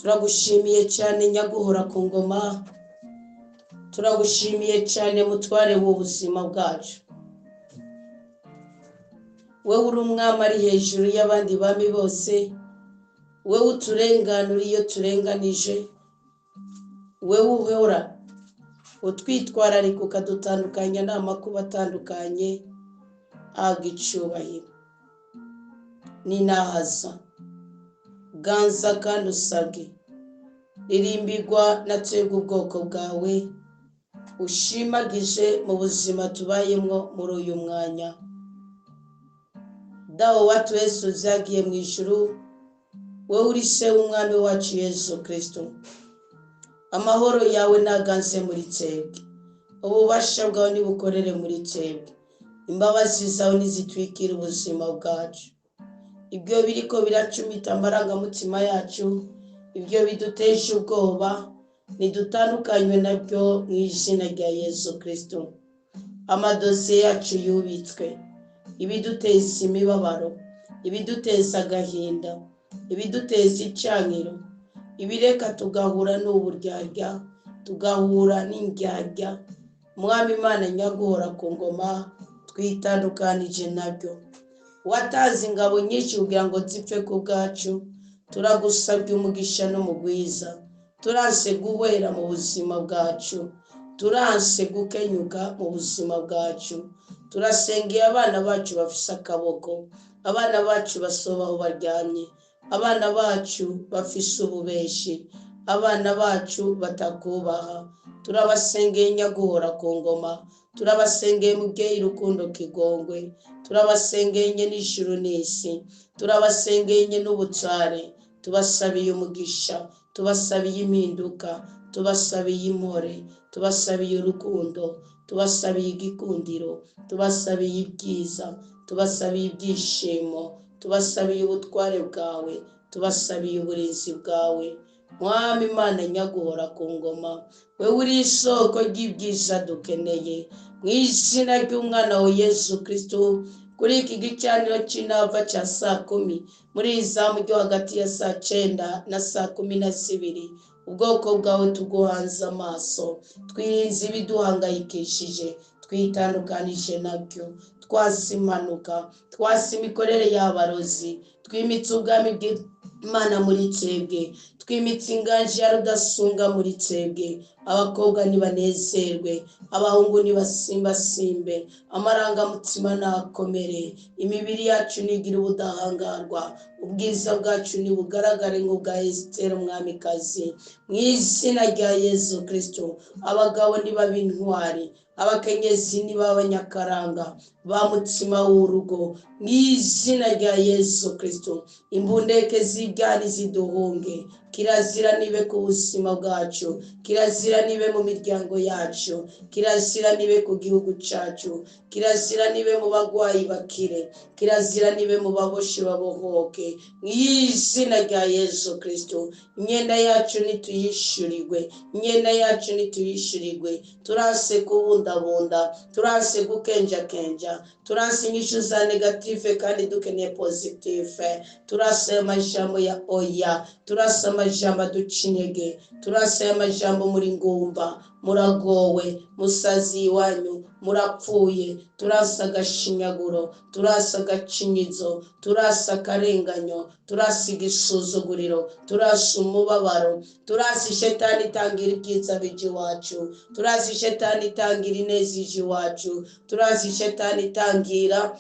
turagushimiye cyane nyaguhora ku ngoma, turagushimiye cyane mutware w'ubuzima bwacu. Wowe uri umwami ari hejuru y'abandi bami bose, wowe uturenganura iyo turenganije, wowe uhora utwitwararika ukadutandukanya n'amakuba atandukanye. Habwa icyubahiro n'inahaza, ganza kandi usabwe, ririmbirwa na twebwe ubwoko bwawe, ushimagije mu buzima tubayemo muri uyu mwanya. Dawe wa twese uzagiye mu ijuru, wowe uri se w'umwami wacu Yesu Kristo, amahoro yawe naganze muri twebwe, ububasha bwawe nibukorere muri twebwe, imbabazi zawe nizitwikire ubuzima bwacu. Ibyo biriko biracumita amarangamutima yacu, ibyo biduteje ubwoba, nidutandukanywe nabyo mu izina rya Yesu Kristo. Amadosiye yacu yubitswe, ibiduteza imibabaro, ibiduteza agahinda, ibiduteza icyangiro, ibireka tugahura n'uburyarya, tugahura n'indyarya. Mwami Imana nyaguhora ku ngoma, twitandukanije nabyo. Watanze ingabo nyinshi kugira ngo zipfe ku bwacu, turagusabye umugisha n'umugwiza. Turanse guhwera mu buzima bwacu, turanse gukenyuka mu buzima bwacu. Turasengeye abana bacu bafise akaboko, abana bacu basoba aho baryamye, abana bacu bafise ububeshi, abana bacu batakubaha. Turabasengeye nyaguhora ku ngoma, turabasengeye mubyeyi rukundo kigongwe, turabasengeye n'ijuru n'isi, turabasengeye n'ubutware. Tubasabiye umugisha, tubasabiye impinduka, tubasabiye impore, tubasabiye urukundo, tubasabiye igikundiro, tubasabiye ibyiza, tubasabiye ibyishimo, tubasabiye ubutware bwawe, tubasabiye uburinzi bwawe. Mwami Imana nyaguhora ku ngoma, wewe uri isoko ry'ibyiza dukeneye, mu izina ry'umwana wa Yesu Kristo. Kuri iki gicaniro cy'inava cya 10:00, muri izamu ryo hagati ya 9:00 na 12:00, ubwoko bwawe tuguhanze amaso, twirinze ibiduhangayikishije, twitandukanije nabyo, twasi impanuka, twasi imikorere y'abarozi, twimitse ubwami bw'Imana muri twebwe, twimitse inganji ya rudasunga muri twebwe. Abakobwa nibanezerwe, abahungu nibasimbasimbe, amarangamutima nakomere, imibiri yacu nigira ubudahangarwa, ubwiza bwacu nibugaragare nk'ubwa Esiteri umwamikazi. Mu izina rya Yesu Kristo, abagabo nibabe intwari, abakenyezi niba abanyakaranga, ba mutima w'urugo. Mu izina rya Yesu Kristo, imbundeke z'ibyari ziduhunge. Kirazira nibe ku buzima bwacu, kirazira nibe mu miryango yacu, kirazira nibe ku gihugu cyacu, kirazira nibe mu bagwayi bakire, kirazira nibe mu baboshi babohoke. Mu izina rya Yesu Kristo, imyenda yacu nituyishyurirwe, imyenda yacu nituyishyurirwe. Turase kubundabunda, turase gukenjakenja, turase inyishu za negative kandi dukeneye positive. Turase amajambo ya oya, turase amajambo aducinyege, turase amajambo muri ngumba, muragowe, musazi iwanyu, murapfuye. Turase agashinyaguro, turase agacinyizo, turase akarenganyo, turase igisuzuguriro, turase umubabaro, turase shetani itangira ibyiza bije iwacu, turase shetani itangira ineza ije iwacu, turase shetani itangira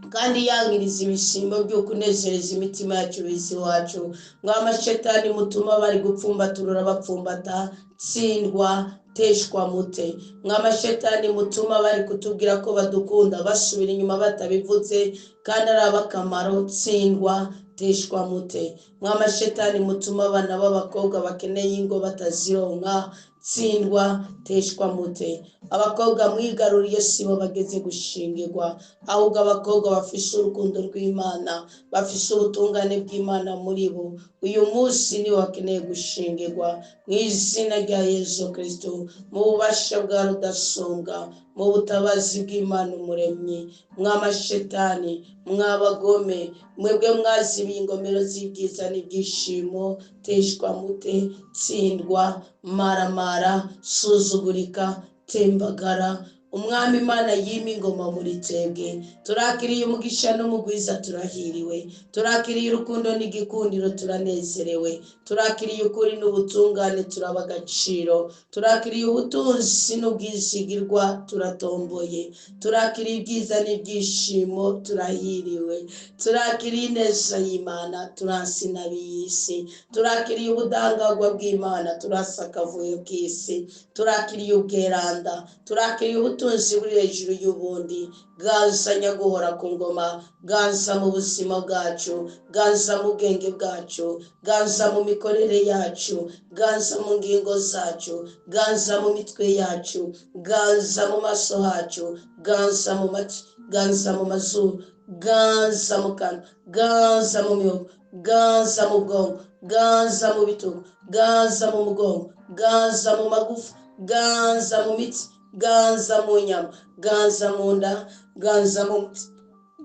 kandi yangiriza ibishimo byo kunezereza imitima yacu bizi wacu. Mwamashetani mutuma bari gupfumbaturura bapfumbata, tsindwa, teshwa mute. Mwamashetani mutuma bari kutubwira ko badukunda basubira inyuma batabivuze kandi ari abakamaro, tsindwa, teshwa mute. Mwamashetani mutuma abana b'abakobwa bakeneye ingo batazironka, tsindwa, teshwa mute. Abakobwa mwigaruriye sibo bageze gushingirwa, ahubwo abakobwa bafise urukundo rw'Imana, bafise ubutungane bw'Imana muri bo. Uyu munsi ni wakeneye gushingirwa mu izina rya Yesu Kristo, mu bubasha bwa rudasumbwa, mu butabazi bw'Imana umuremyi. Mwamashetani, mwabagome, mwebwe mwazibiye ingomero z'ibyiza n'ibyishimo, teshwa mute, tsindwa, maramara, suzugurika, tembagara. Umwami Imana yima ingoma muri twebwe. Turakiriye umugisha n'umugwiza, turahiriwe. Turakiriye urukundo n'igikundiro, turanezerewe. Turakiriye ukuri n'ubutungane, turabagaciro. Turakiriye ubutunzi n'ubwizigirwa, turatomboye. Turakiriye ibyiza n'ibyishimo, turahiriwe. Turakiriye ineza y'Imana, turansina b'isi. Turakiriye ubudahangarwa bw'Imana, turasa akavuyo k'isi. Turakiriye ubweranda, turakiriye ubutunzi buri hejuru y'ubundi. Ganza nyaguhora ku ngoma, ganza mu buzima bwacu, ganza mu bwenge bwacu, ganza mu mikorere yacu, ganza mu ngingo zacu, ganza mu mitwe yacu, ganza mu maso hacu, ganza mu matwi, ganza mu mazuru, ganza mu kanwa, ganza mu mihogo, ganza mu bwonko, ganza mu bitugu, ganza mu mugongo, ganza mu magufa, ganza mu mitsi, ganza mu nyama, ganza mu nda,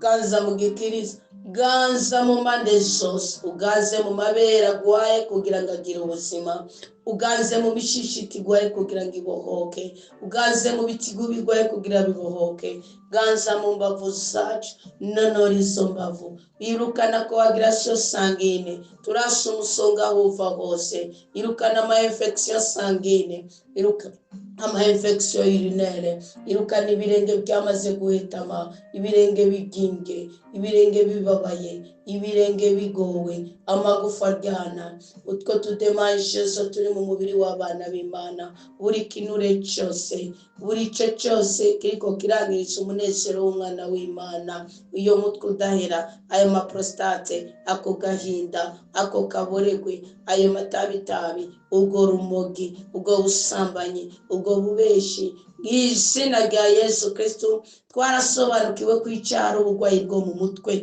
ganza mu gikiriza, ganza mu mpande zose. Uganze mu mabere agwaye kugira ngo agire ubuzima, uganze mu mishishiti igwaye kugira ngo ibohoke, uganze mu bitigu bigwaye kugira bibohoke, ganza mu mbavu zacu, nonora izo mbavu. Irukana ko wagira sho sangine, turasa umusonga aho uva hose. Irukana ama infection sangine, irukana ama infection urinaire, irukana ibirenge byamaze guhetama, ibirenge biginge, ibirenge bibabaye, ibirenge bigowe, amagufa aryana, utwo tudemaje zo turi mu mubiri w'abana b'Imana. Buri kinure cyose, buri cyo cyose kiriko kirangiritse umunezero w'umwana w'Imana. Iyo mutwe udahera, ayo maprostate, ako gahinda, ako kaboregwe, ayo matabitabi, ubwo rumogi, ubwo busambanyi, ubwo bubeshi, izina rya Yesu Kristo. Twarasobanukiwe ko icyaha ari uburwayi bwo mu mutwe,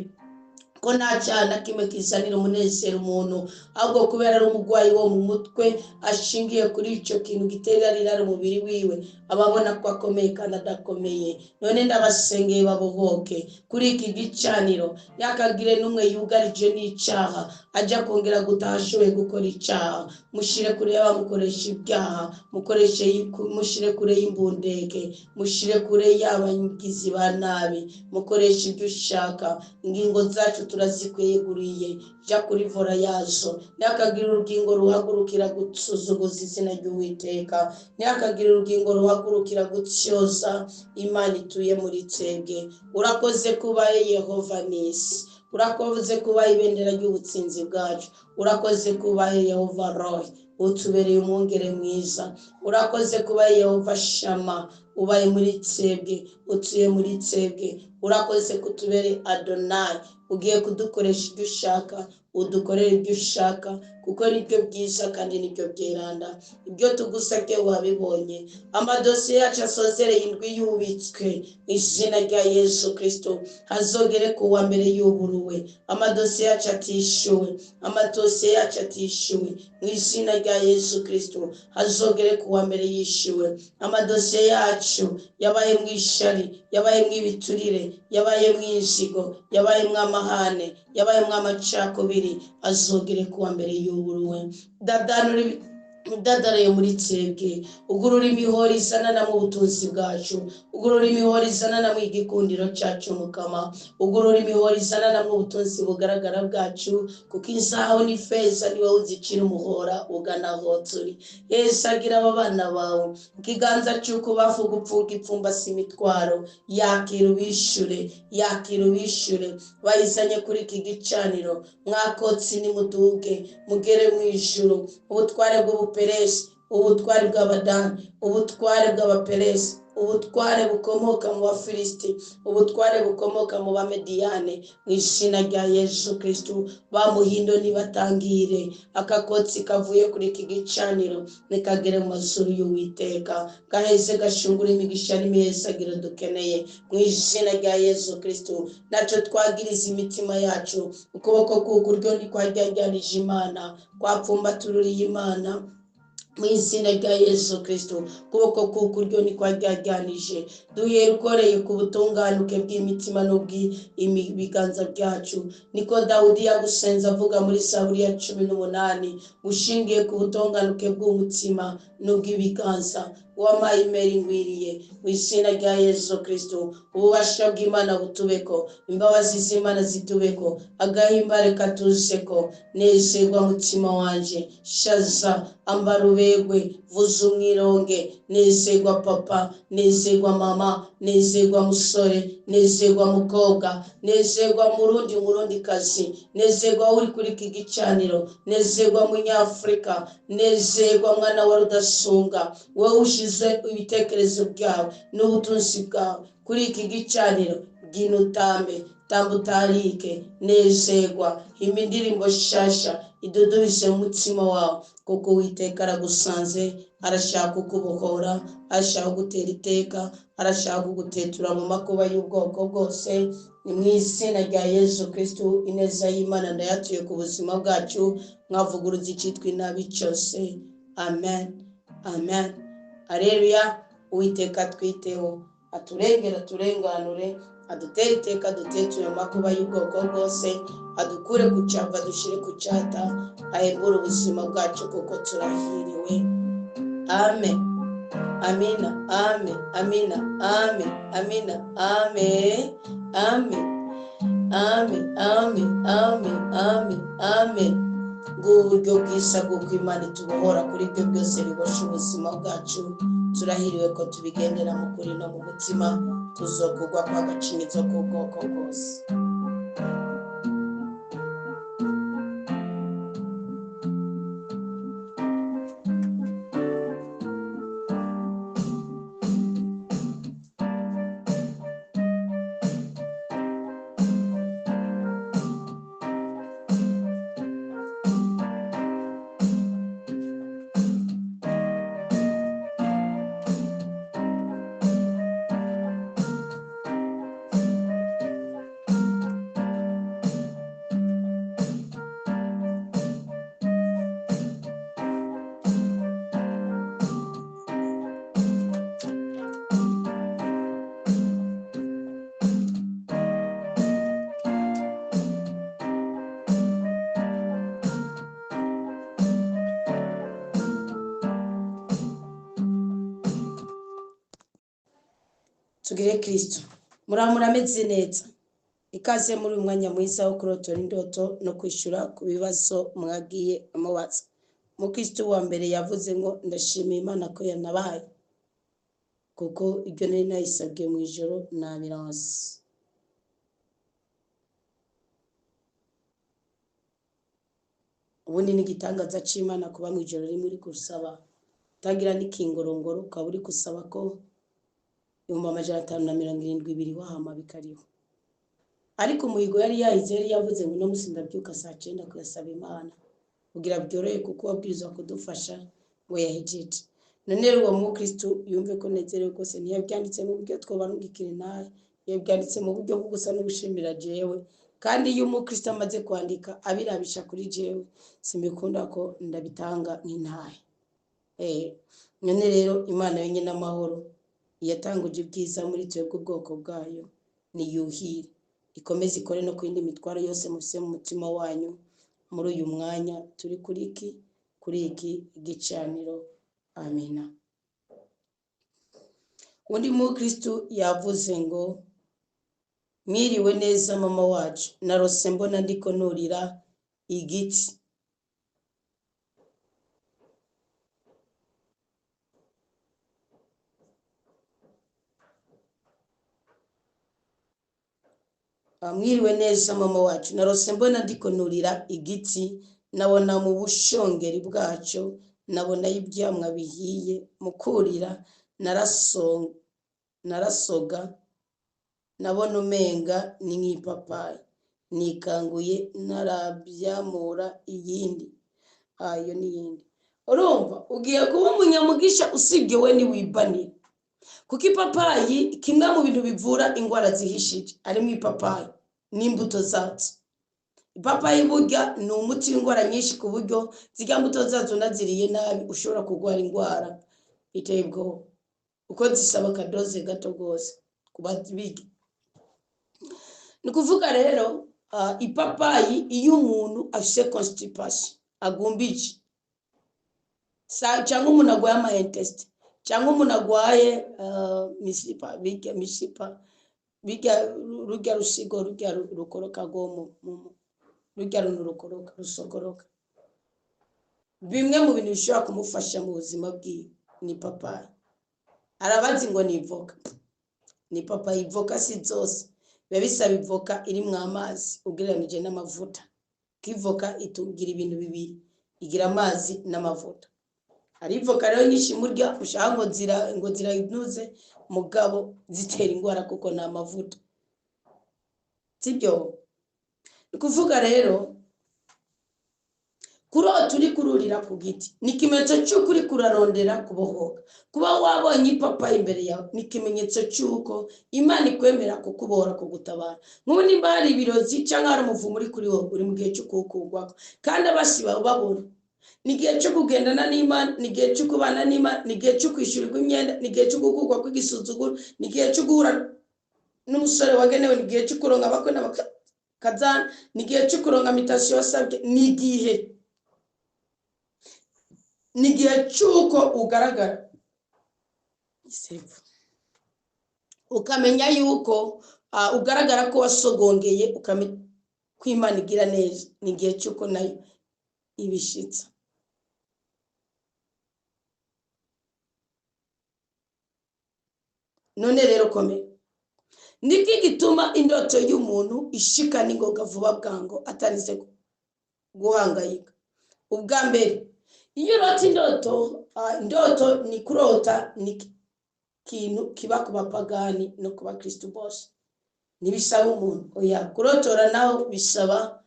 ko nta cyaha na kimwe kizanira umunezero umuntu, ahubwo kubera ari umurwayi wo mu mutwe ashingiye kuri icyo kintu gitera rirari umubiri wiwe, ababona ko akomeye kandi adakomeye. None ndabasengeye babohoke kuri iki gicaniro, yakagire n'umwe yugarije n'icyaha ajya kongera gutaha ashoboye gukora icyaha. Mushire kure y'abamukoresha ibyaha, mushire kure y'imbundeke, mushire kure y'abagizi ba nabi, mukoresha ibyo ushaka. Ingingo zacu turazikweguriye, jya kuri vora yazo. Ntihakagire urugingo ruhagurukira gusuzuguza izina ry'Uwiteka, ntihakagire urugingo ruhagurukira gutyoza Imana ituye muri twebwe. Urakoze kubaye Yehova Nisi, urakoze kubaye ibendera ry'ubutsinzi bwacu, urakoze kubaye Yehova Roy, utubereye umwungere mwiza. Urakoze kubaye Yehova Shama, ubaye muri twebwe, utuye muri twebwe. Urakoze kutubere Adonai, ugiye kudukoresha ibyo ushaka, udukorere ibyo ushaka, kuko nibyo byiza kandi nibyo byeranda. Ibyo tugusabye wabibonye. Amadosiye yacu asozereye indwi yubitswe mu izina rya Yesu Kristo, hazogere ku wa mbere yuburuwe. Amadosiye yacu atishyuwe, amadosiye yacu atishyuwe mu izina rya Yesu Kristo, hazogere ku wa mbere yishyuwe. Amadosiye yacu yabaye mu ishari, yabaye mu ibiturire, yabaye mu inzigo, yabaye mu amahane, yabaye mu amacakubiri, azogere ku wa mbere yuburuwe. Dadaraye muri twebwe, ugurura imihoro izanana mu butunzi bwacu, ugurura imihoro izanana mu igikundiro cyacu Mukama, ugurura imihoro izanana mu butunzi bugaragara bwacu, kuko izahabu n'ifeza ni wowe uzicira umuhora ugana aho turi. Yesu agira aba bana bawe, ikiganza cy'uko bavuga upfuka ipfumbase imitwaro, yakira ubishure, yakira ubishure. Bayizanye kuri iki gicaniro, mwakotsi nimuduge mugere mu ijuru. Ubutware bw'ubuperesi, ubutware bw'abadani, ubutware bw'abaperesi, ubutware bukomoka mu Bafilisiti, ubutware bukomoka mu Bamediyane, mu izina rya Yesu Kristo. Bamuhindo nibatangire, akakotsi kavuye kuri iki gicaniro nikagere mu mazuru y'Uwiteka, gaheze gashungura imigisha n'imihesagiro dukeneye mu izina rya Yesu Kristo. Naco twagiriza imitima yacu, ukuboko k'ukuryo ntikwajyanjanije Imana, kwapfumbatururiye Imana, mu izina rya Yesu Kristo. Kuboko kukuryo ni kwajyanije duhere ukoreye ku butunganuke bw'imitima n'ubw'ibiganza byacu. Niko Dawudi yagusenza avuga muri Zaburi ya 18, ushingiye ku butunganuke bw'umutima n'ubw'ibiganza wampaye imeri ngwiriye mu izina rya Yesu Kristo. Ububasha bw'Imana butubeko, imbabazi z'Imana zitubeko, agahimbare katuzeko. Nezerwa mutima wanje, shaza ambara ubegwe, vuza umwironge. Nezerwa papa, nezerwa mama, nezerwa musore, nezerwa mukobwa, nezerwa murundi kazi, nezerwa uri kuri iki gicaniro, nezerwa munyafrika, nezerwa mwana wa rudasunga. Wowe ushize ibitekerezo byawe n'ubutunzi bwawe kuri iki gicaniro, bwino utambe, tambutarike, nezerwa. Himba indirimbo shasha idudubise umutima wawe, kuko Uwiteka aragusanze, arashaka kukubohora, arashaka gutera iteka, arashaka kugutetura mu makuba y'ubwoko bwose. Ni mu izina rya Yesu Kristo, ineza y'Imana ndayatuye ku buzima bwacu, mwavuguruza icyitwa inabi cyose. Amen, amen, aleluya. Uwiteka twiteho, aturengera, turenganure, adutere iteka, aduteture amakuba y'ubwoko bwose, adukure ku cyava dushire ku cyata, ahembure ubuzima bwacu kuko turahiriwe. Amen, amina, amen, amina, amen, amina, amen, amen, amen, amen, amen, amen, amen. Uburyo bwiza bw'uko Imana itubohora kuri ibyo byose bibosha ubuzima bwacu. Turahiriwe ko tubigendera mu kuri no mu mutima, tuzokugwa kwa gacinyizo k'ubwoko bwose. Tugire Kristo. Murameze neza. Ikaze muri umwanya mwiza wo kurotora indoto no kwishura ku bibazo mwagiye amubaza. Mukristo wa mbere yavuze ngo ndashimiye Imana ko yanabaye, kuko ibyo nari nayisabye mu ijoro nabironse. Ubundi ni igitangaza c'Imana kuba mu ijoro rimwe uri gusaba, utagira n'ikingorongoro, ukaba uri gusaba ko 572 wahama bikariho. Ariko umuhigo yari yahize, yari yavuze ngo no musi ndabyuka saa 9 kuyasaba Imana kugira byorohe, kuko wabwirizwa kudufasha ngo yahejeje. None rero uwo mukristo yumve ko nezerewe kose, ntiyabyanditse mu buryo twobarungikire nawe, yabyanditse mu buryo bwo gusa no gushimira jewe. Kandi iyo umukristo amaze kwandika abirabisha kuri jewe, simbikunda ko ndabitanga nk'intahe. None rero Imana yenyine amahoro yatanguje ibyiza muri twebwe ubwoko bwayo, niyuhire ikomeze ikore no kwindi mitwaro yose mufise mu mutima wanyu muri uyu mwanya turi kuri iki gicaniro. Amina. Undi mukristo yavuze ngo mwiriwe neza mama wacu, narose mbona ndiko nurira igiti. Mwiriwe neza mama wacu, narose mbona ndiko nurira igiti, nabona mu bushongeri bwacu, nabona ibyamwa bihiye, mukurira narasoga, nabona umenga ni nk'ipapayi, nikanguye narabyamura iyindi. Ayo niyindi. Urumva ugiye kuba umunyamugisha usibye we niwibanira, kuko ipapayi kimwe mu bintu bivura ingwara zihishije, ari mu ipapayi n'imbuto zazo. ipapayi burya ni umuti w'indwara nyinshi ku buryo zirya mbuto zazo naziriye nabi ushobora kurwara indwara iteye ubwoba uko zisaba akadoze gato rwose kubazibiga. Ni kuvuga rero ipapayi iyo umuntu afise constipation agumbije cyangwa umuntu agwaye ama intestin cyangwa umuntu agwaye mishipa rujya rusigo rujya rukoroka gomo rujya runurukoroka rusokoroka, bimwe mu bintu bishobora kumufasha mu buzima bwiwe ni papayi. Arabazi ngo ni ivoka, ni papayi. Ivoka si zose biba bisaba ivoka iri mu amazi ugereranije n'amavuta. Kivoka itugira ibintu bibiri, igira amazi n'amavuta. Ari ivoka rero nyinshi murya ushaka ngo zirayinuze mugabo zitera indwara kuko na amavuta, sibyo? Ni kuvuga rero kurota uri kururira ku giti ni ikimenyetso cy'uko uri kurarondera kubohoka. Kuba wabonye ipapayi imbere yawe ni ikimenyetso cy'uko Imana ikwemera kukubohora, kugutabara. Nk'ubu nimba hari ibirozi cyangwa hari umuvumo uri kuri wowe, uri mu gihe cyo kuwukurwaho, kandi abasi bawe babona. Ni igihe cyo kugendana n'Imana, ni igihe cyo kubana n'Imana, ni igihe cyo kwishyurirwa imyenda, ni igihe cyo gukurwa kw'igisuzuguro, ni igihe cyo guhura n'umusore wagenewe, ni igihe cyo kuronka abakwe n'abakazana, ni igihe cyo kuronka mitasiyo wasabye, ni igihe cy'uko ugaragara ukamenya yuko ugaragara ko wasogongeye, ukamenya ko Imana igira neza. Ni igihe cy'uko nayo ibishitsa. None rero komera, niki gituma indoto y'umuntu ishika n'ingoga vuba bwango atarize guhangayika. Ubwa mbere, iyo urota indoto ni kurota, ni kintu kiba ku bapagani no ku bakristo bose. Nibisaba umuntu oya kurotora naho bisaba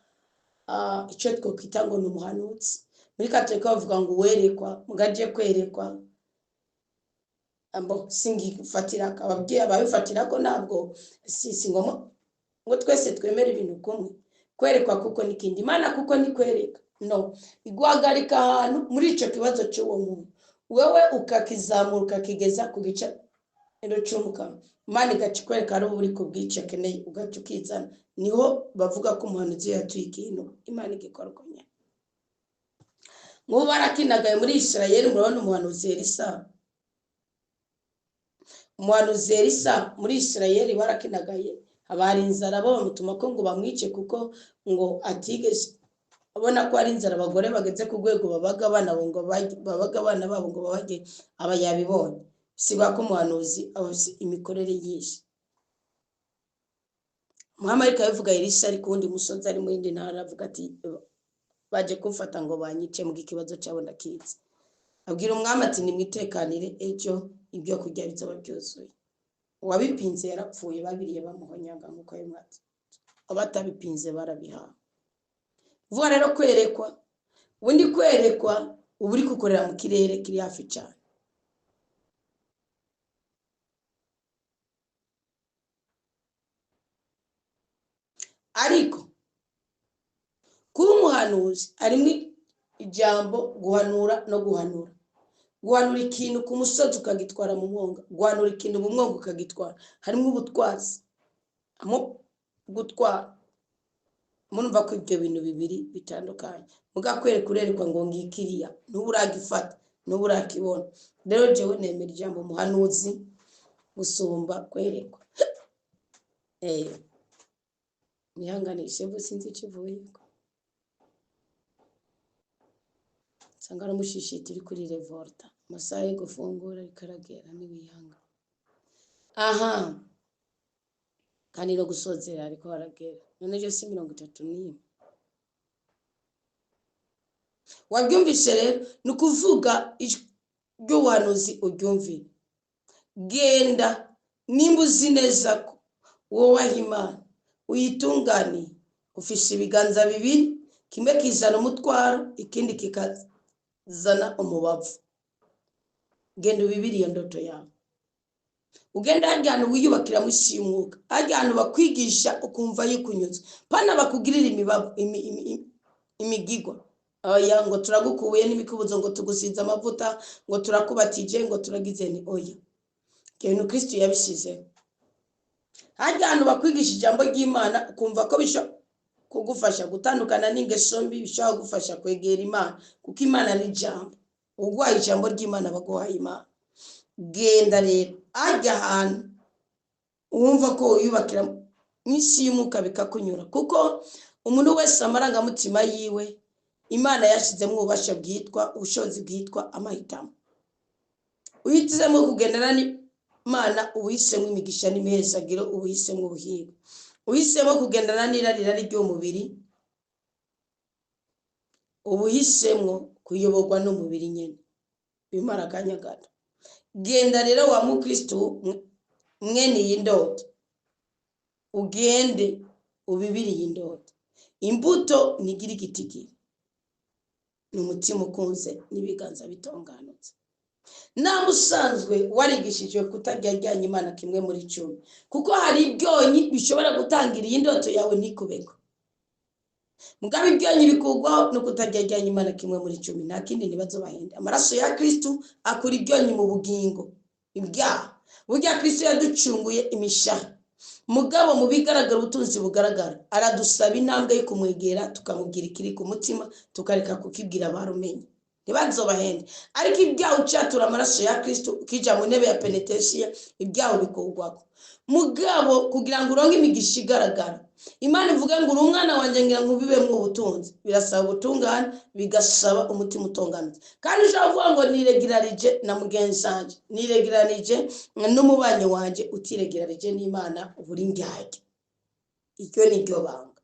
icyo twokwita ngo ni umuhanuzi. Muri Katolika bavuga ngo werekwa, mugaje kwerekwa ambo singifatira ababwiye ababifatira ko ntabwo si ngomo ngo twese twemera ibintu kumwe. Kwerekwa kuko nikindi, Imana kuko ni kwereka no igwagarika ahantu muri ico kibazo cy'uwo muntu, wewe ukakizamura ukakigeza ku gice cy'umukama. Imana igakikwereka ari uri kubwice keneye ugaca ukizana. Niho bavuga ko umuhanuzi yatuye ikintu Imana igikorwanya. Ngo barakinagaye muri Isirayeli, murabona umuhanuzi Elisa. Umuhanuzi Elisa muri Isirayeli barakinagaye, abari inzara bamutuma ko ngo bamwice kuko ngo atigeze abona ko ari inzara. Abagore bageze ku rwego babaga abana babo ngo babage aba yabibonye. Siba ko umuhanuzi abafite imikorere yinshi. Muhamarika yavuga Elisa ari kundi musozi ari mu yindi ntara, avuga ati baje kumfata ngo banyice mu kibazo cyabo ndakizi. Abwira umwami ati nimwitekanire ejo ibyo kurya bizoba byuzuye. Uwabipinze yarapfuye, babiriye bamuhonyaga nk'uko yamwatse. Abatabipinze barabihawe. Vuga rero kwerekwa, ubundi kwerekwa ubu uri gukorera mu kirere kiri hafi cyane. Ariko kuba umuhanuzi arimo ijambo guhanura no guhanura. Guhanura ikintu ku musozi ukagitwara mu mwonga, guhanura ikintu mu mwonga ukagitwara. Harimo ubutwazi, gutwara. Murumva ko ibyo bintu bibiri bitandukanye. Mugakwereka urerekwa ngo ngikiriya n'uburagifata n'uburakibona. Rero jewe nemera ijambo umuhanuzi gusumba kwerekwa. Nihanganishe sinzi kivuye ko sangara mushishiti iri kuri revolta amasaha yo gufungura rikaragera n'ibihanga. Aha kandi no gusozera ariko haragera. None je si 31. Wabyumvise rero ni kuvuga ry'ubuhanuzi uryumvire. Genda nimba uzi neza ko wowe Imana uyitungani, ufise ibiganza bibiri, kimwe kizana umutwaro ikindi kikazana umubavu. Genda ubibiriye ndoto yawe. ugenda harya hantu wiyubakira mu isi y'umwuka, harya hantu bakwigisha ukumva yukunyuze, pana bakugirira imigigwa. Oya ngo turagukubuye n'imikubuzo, ngo tugusize amavuta, ngo turakubatije, ngo turagize ni oya. Kintu Kristo yabishize. Harya hantu bakwigisha ijambo ry'Imana ukumva ko bisho kugufasha gutandukana n'ingeso mbi, bishobora gufasha kwegera Imana, kuko Imana ni ijambo. Ugwaye ijambo ry'Imana baguhaye Imana. Genda rero harya hantu wumva ko uyubakira mw'isi y'umwuka bikakunyura, kuko umuntu wese amarangamutima yiwe Imana yashizemo ububasha bwitwa ubushobozi bwitwa amahitamo. Uhitizemo kugendana n'Imana, ubuhisemo imigisha n'imihesagiro, ubuhisemo ubuhigo. Uhisemo kugendana n'irari ry'umubiri, ubuhisemo kuyoborwa n'umubiri nyene, bimara akanya gato. Genda rero wa mukristo mwene y'indoto, ugende ubibiri y'indoto. Imbuto nigira igitigiri, n'umutima ukunze n'ibiganza bitonganutse. Nawe usanzwe warigishijwe kutaryajyanye Imana kimwe muri 10, kuko hari ibyonyi bishobora gutangira iyi ndoto yawe ntikubeko. Mugabe ibyonyi bikugwaho no kutaryajyanye Imana kimwe muri 10, nta kindi nibazo bahenda. Amaraso ya Kristo akura ibyonyi mu bugingo. Ibyaha burya Kristo yaducunguye imishaha, mugabo mu bigaragara ubutunzi bugaragara aradusaba intambwe yo kumwegera, tukamubwira ikiri ku mutima, tukareka kukibwira abarumenye, ntibazobahende. Ariko ibyaha ucatura amaraso ya Kristo ukija mu ntebe ya penetesiya, ibyaha bikugwako. Mugabo kugira ngo uronke imigisha igaragara, Imana ivuga ngo uri umwana wanje ngira ngo ubibemwo ubutunzi, birasaba ubutungane, bigasaba umutima utonganutse. Kandi uvuga ngo niregirarije na mugenzi wanje, niregirarije n'umubanyi wanje, utiregirarije n'Imana uburi ndyarya. Iryo ni ryo banga.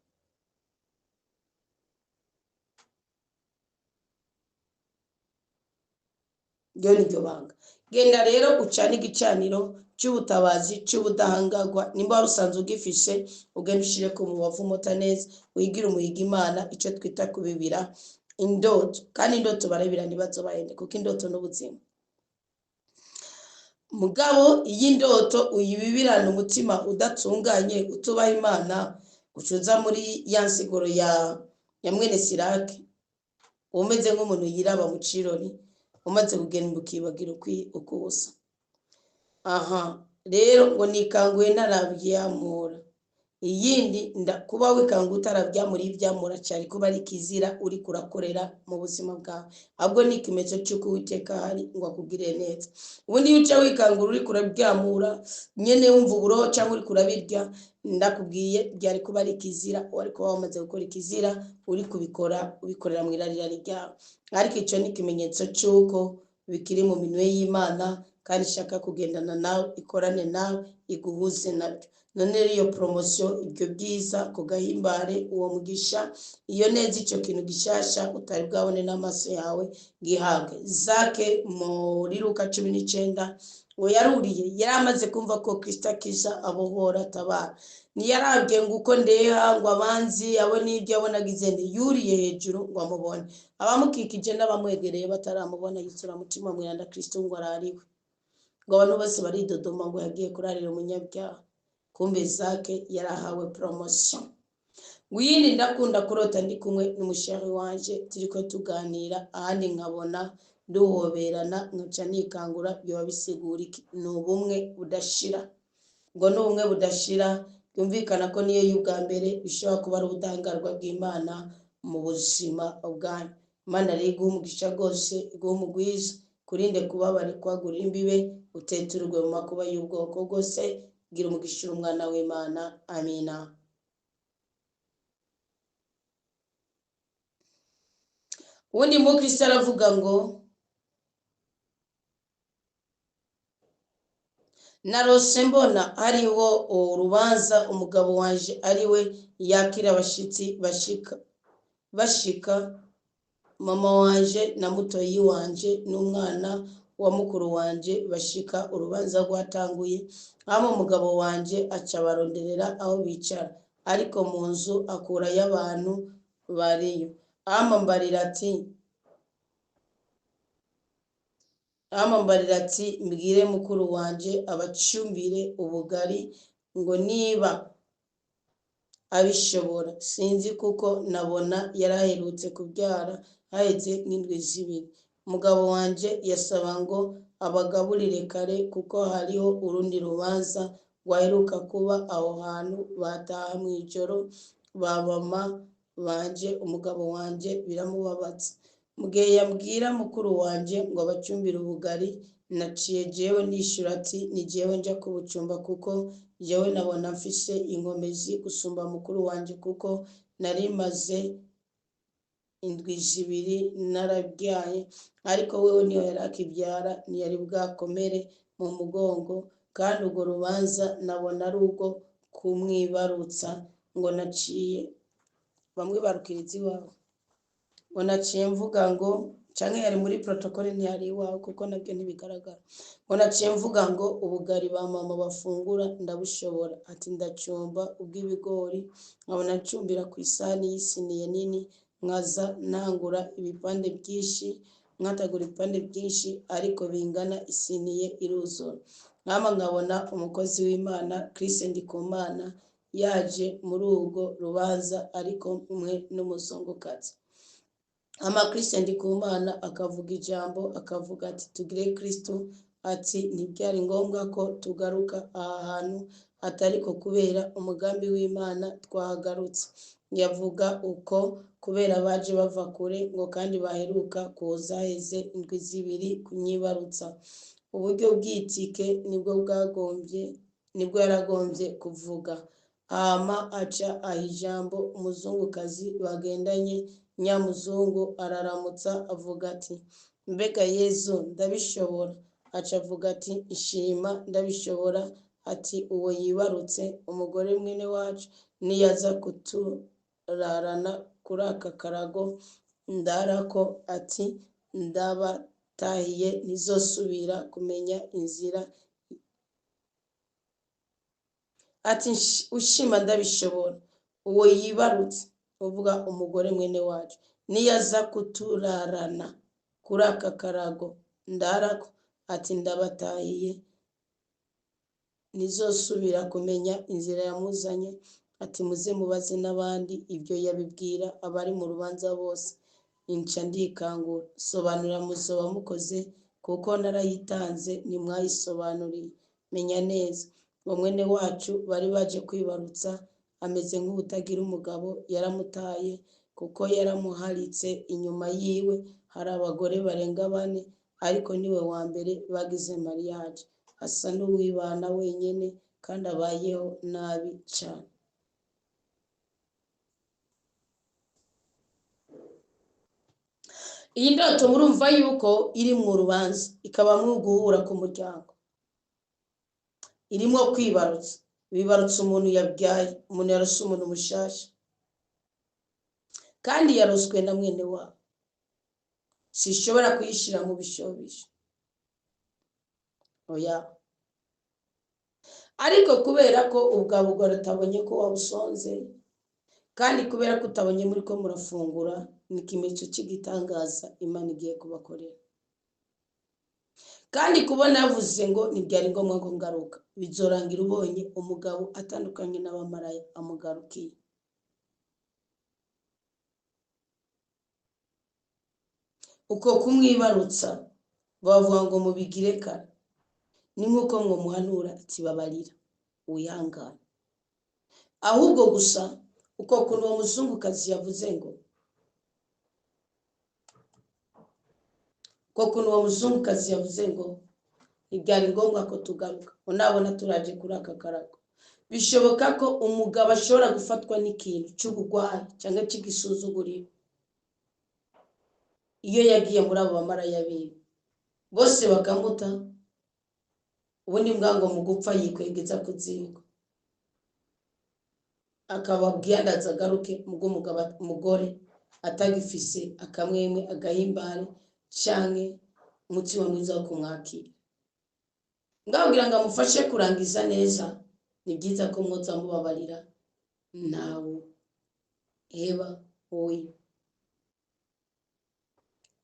Iryo ni ryo banga. Genda rero ucane igicaniro cy'ubutabazi cy'ubudahangagwa, nimba rusanzwe ugifishe, ugenda ushire ku mubavu mota neza, wigira umuhiga Imana, ico twita kubibira indoto. Kandi indoto barabira nibazo bahende, kuko indoto n'ubuzima. Mugabo iyi ndoto uyibibirana umutima udatunganye, utubaha Imana, ucuza muri ya nsiguro ya mwene Siraki, umeze nk'umuntu yiraba mu cirori, umaze kugenda ukibagira ukubusa. Aha rero ngo nikanguye ntarabyamura. Iyindi kuba wikanguye utarabyamura, ibyamura cyari kuba ari kizira uri kurakorera mu buzima bwawe, ahubwo ni ikimenyetso cy'uko Uwiteka hari ngo akugire neza. Ubundi iyo uca wikangura uri kurabyamura nyene wumva uburoho cyangwa uri kurabirya, ndakubwiye byari kuba ari kizira, wari kuba wamaze gukora ikizira, uri kubikora ubikorera mu irari ryawe. Ariko ico ni ikimenyetso cy'uko bikiri mu minwe y'Imana, kandi shaka kugendana nawe, ikorane nawe, iguhuze nabyo. None iyo promotion, ibyo byiza kugahimbare, uwo mugisha, iyo neza ico kintu gishasha utari bwabone n'amaso yawe gihabwe. Zake muri Luka 19 ngo yaruriye, yaramaze kumva ko Kristo akisha abohora atabara. Niyarabye ngo uko ndeha ngo abanzi abo nibyo abonaga izende, yuriye hejuru ngo amubone. Abamukikije n'abamwegereye bataramubona, yisura mutima mwiranda Kristo ngo arariwe. Ngo abantu bose baridodoma ngo yagiye kurarira umunyabyaha. Kumbe Zake yarahawe promotion. Wiyindi ndakunda kurota ndi kumwe n'umusheri wanje, turiko tuganira, ahandi nkabona duhoberana, nkaca nikangura, byo bisigura iki? N'ubumwe budashira. Ngo n'ubumwe budashira yumvikana ko niyo y'ubwa mbere bishobora kuba ari ubudangarwa bw'Imana mu buzima bwanyu. Imana rero iguha umugisha rwose, iguha umugwiza, kurinde kubabara, kwagura imbibe, uteturwe mu makuba y'ubwoko bwose. Gira umugisha umwana w'Imana. Amina. Ubundi mu Kristo aravuga ngo narose mbona hariho urubanza, umugabo wanje ariwe yakira abashitsi bashika, mama wanje na mutoyi wanje n'umwana wa mukuru wanje bashika, urubanza rwatanguye. Hama umugabo wanje aca baronderera aho bicara, ariko mu nzu akura y'abantu bariyo. Hama mbarira ati amambarira ati mbwire mukuru wanje abacumbire ubugari ngo niba abishobora. Sinzi kuko nabona yaraherutse kubyara haheze nk'indwi zibiri. Umugabo wanje yasaba ngo abagaburire kare kuko hariho urundi rubanza rwaheruka kuba aho hantu. Bataha mu ijoro babama banje, umugabo wanje biramubabaza. Mu gihe yabwira mukuru wanje ngo abacumbire ubugari, naciye jewe nishura ati ni jewe nja kubucumba kuko jewe nabona mfise inkomezi gusumba mukuru wanje kuko nari maze indwi zibiri narabyaye, ariko wewe niyo yari akibyara ntiyari bwakomere mu mugongo, kandi urwo rubanza nabona ari urwo kumwibarutsa. Ngo naciye bamwe barukiriza iwawe, ngo naciye mvuga ngo canke yari muri protokole ntiyari iwawe kuko nabyo ntibigaragara. Ngo naciye mvuga ngo ubugari ba mama bafungura ndabushobora. Ati ndacumba ubw'ibigori nkabona ncumbira ku isahani y'isiniye nini, nkaza ntangura ibipande byinshi, nkatagura ibipande byinshi ariko bingana isiniye iruzura. Nkama nkabona umukozi w'Imana Chris Ndikumana yaje muri urwo rubanza ariko umwe n'umuzungukazi. Chris Ndikumana akavuga ijambo akavuga ati tugire Kristo, ati ntibyari ngombwa ko tugaruka aha hantu atariko kubera umugambi w'Imana twahagarutse. Yavuga uko kubera baje bava kure ngo kandi baheruka kuza heze indwi zibiri kunyibarutsa. Uburyo bw'itike nibwo yaragombye kuvuga. Hama aca aha ijambo umuzungukazi bagendanye. Nyamuzungu araramutsa avuga ati mbega Yezu ndabishobora. Aca avuga ati ishima ndabishobora. Ati uwo yibarutse umugore mwene wacu niyaza kuturarana kuri aka karago ndarako, ati ndabatahiye ntizosubira kumenya inzira. Ati ushima ndabishobora. Uwo yibarutse uvuga umugore mwene wacu niyaza kuturarana kuri aka karago ndarako, ati ndabatahiye ntizosubira kumenya inzira yamuzanye. Ati muze mubaze n'abandi, ibyo yabibwira abari mu rubanza bose. Inca ndikangura sobanura muzoba mukoze kuko narayitanze nimwayisobanuriye. Menya neza ngo mwene wacu bari baje kwibarutsa ameze nk'ubutagira umugabo, yaramutaye kuko yaramuharitse. Inyuma yiwe hari abagore barenga 4 ariko niwe wa mbere bagize mariage. Asa n'uwibana wenyene kandi abayeho nabi cyane. Iyi ndoto murumva yuko iri mu rubanza, ikabamwe guhura ku muryango, irimo kwibarutsa. Bibarutsa umuntu yabyaye, umuntu yarose umuntu mushasha kandi yaroswe na mwene wabo. Sishobora kuyishira mu bishobisho oya, ariko kubera ko ubwabo utabonye ko wabusonze, kandi kubera ko utabonye muri ko murafungura, ni ikimenyetso cy'igitangaza Imana igiye kubakorera. Kandi kubona yavuze ngo ntibyari ngombwa ngo ngaruka, bizorangira ubonye umugabo atandukanye n'abamaraya amugarukiye. Uko kumwibarutsa bavuga ngo mubigire kare, ni nk'uko mwo muhanura ati babarira uyangana. Ahubwo gusa uko kuno uwo muzungukazi yavuze ngo ibyari ngombwa ko tugaruka, unabona turaje kuri aka karago. Bishoboka ko umugabo ashobora gufatwa n'ikintu cy'ubugwayi cyangwa cy'igisuzuguriro iyo yagiye muri abo bamaraya biwe bose bakamuta. Ubundi mbwango mu gupfa yikwegeza ku ziko, akababwira ndaza garuke mugo umugore atagifise akamwemwe agahimbare canke umutima mwiza wo kumwakira. Ngabwira ngo amufashe kurangiza neza, ni byiza ko mwoza mubabarira nawe eba oyi.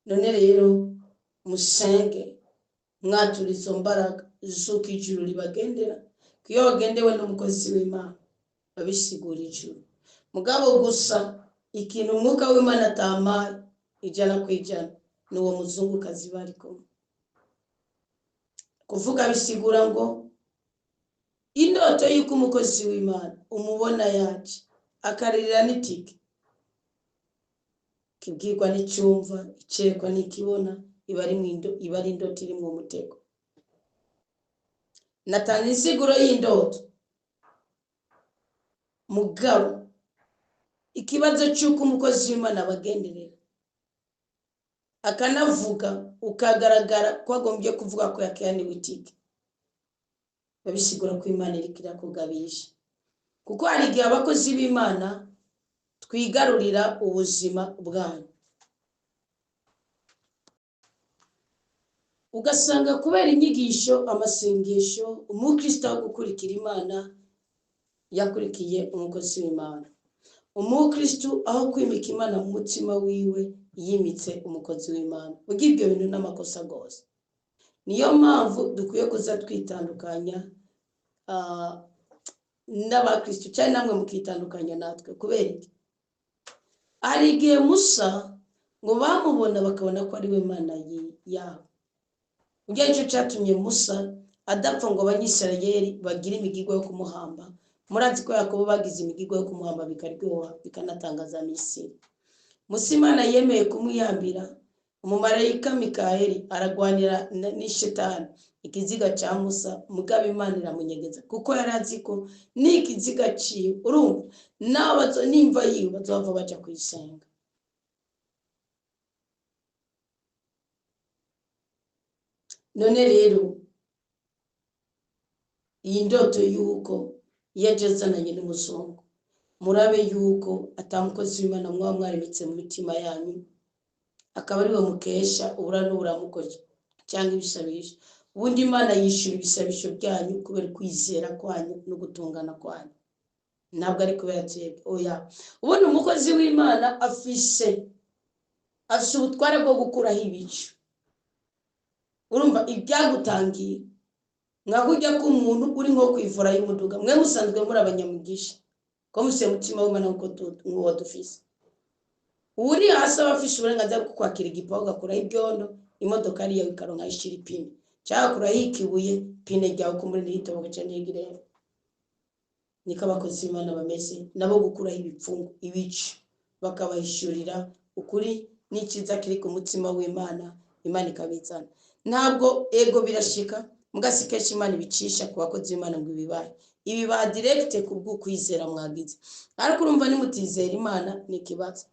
None rero musenge mwatura izo mbaraga z'uko ijuru ribagendera, ko iyo wagendewe n'umukozi w'Imana babisigura ijuru. Mugabo gusa ikintu umwuka w'Imana atamaye 100% ni uwo muzungukazi bari kumwe. Kuvuga bisigura ngo indoto y'uko umukozi w'Imana umubona yaje akaririra n'itike, kibwirwa n'icyumva, icerekwa n'ikibona, iba ari indoto iri mu mutego. Natanga insiguro y'indoto. Mugabo ikibazo cy'uko umukozi w'Imana abagenderera akanavuga ukagaragara kwagombye kuvuga ko yakiraniwe itike, babisigura ko Imana iri kirakugabisha. Kuko hari igihe abakozi b'Imana twigarurira ubuzima bwanyu, ugasanga kubera inyigisho, amasengesho, umukristo wo gukurikira Imana yakurikiye umukozi w'Imana. Umukristo aho kwimika Imana mu mutima wiwe yimitse umukozi w'Imana. Ugira ibyo bintu n'amakosa gose. Niyo mpamvu dukwiye kuza twitandukanya n'abakristo, cyane namwe mukitandukanya natwe. Kubera iki? Hari igihe Musa ngo bamubona bakabona ko ari we Mana yabo. Ujya nicyo cyatumye Musa adapfa ngo abanyisirayeli bagire imigirwa yo kumuhamba. Murazi ko Yakobo bagize imigirwa yo kumuhamba bikaryoha bikanatangaza Misiri. Musa Imana yemeye kumwiyambira, umumarayika Mikayeli aragwanira n'ishetani ikiziga cya Musa, mugabo Imana iramunyegeza kuko yarazi ko n'ikiziga ciwe urumva n'abazo nimva yiwe bazova baca kwisenga. None rero iyi ndoto yuko yajezananye n'umuzungu, murabe yuko atamukozi w'Imana mwaba mwarimitse mu mitima yanyu, akaba ari we mukesha ubura n'uburamukoje cyangwa ibisabisho. Ubundi Imana yishura ibisabisho byanyu kubera kwizera kwanyu no gutungana kwanyu, ntabwo ari kubera twebwe. Oya, ubundi umukozi w'Imana afise ubutware bwo gukuraho ibicu. Urumva ibyagutangiye mwakujya ko umuntu uri nko kwivura y'umuduga, mwe musanzwe muri abanyamugisha ko muse mutima w'Imana uko nk'uwo dufise. Uri hasi abafishe uburenganzira bwo kwakira igipawa ugakuraho ibyondo, imodoka ariyo ikaronka ishira ipine, cyangwa kuraho ikibuye pine ryawe ko muri rito bagaca n'igirere. Niko abakozi b'Imana bameze, nabo gukuraho ibipfungu, ibicu bakabahishurira ukuri n'ikiza kiri ku mutima w'Imana, Imana ikabizana. Ntabwo ego birashika mugasikesha Imana ibicisha ku bakozi b'Imana ngo ibibaye ibi ba direct kubw'ukwizera mwagize. Ariko urumva nimutizera Imana n'ikibazo,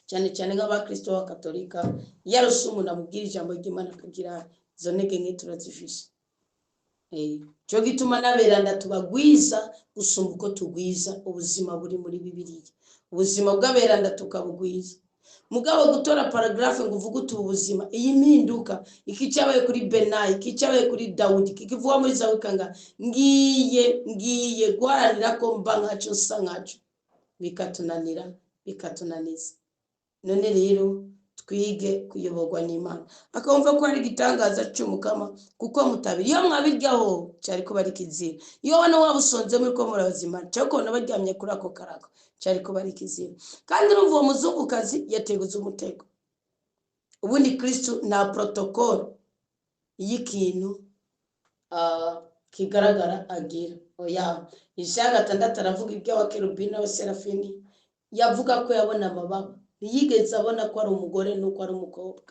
cyane cyane nk'abakristo wa Katolika. Yarose umuntu amubwira ijambo ry'Imana akagira izo ntege nke turazifishe. Cyo gituma naberanda tubagwiza gusumba uko tugwiza ubuzima buri muri Bibiliya. Ubuzima bw'aberanda tukabugwiza. Mugabo gutora paragraphe ngo uvuga ubuzima, iyi mpinduka iki cyabaye kuri Benayi, iki cyabaye kuri Dawudi, kikivuga muri Zawikanga, ngiye guharanira ko mba nkacu nsa nkacu, bikatunanira bikatunaniza. None rero twige kuyoborwa n'Imana, akumva ko ari igitangaza cy'umukama kuko mutabiri. Iyo mwabiryaho cyari kuba ari kizira. Iyo wana wabusonze muri ko murazima cyako nabaryamye kuri ako karako cyari kuba ari kizira. Kandi urumva uwo muzungukazi yateguza umutego. Ubundi Kristo nta protocol y'ikintu kigaragara agira. Oya, Isaya 6 aravuga iby'abakerubini n'abaserafini, yavuga ko yabona amababa. Ntiyigeze abona ko ari umugore nuko ari umukobwa,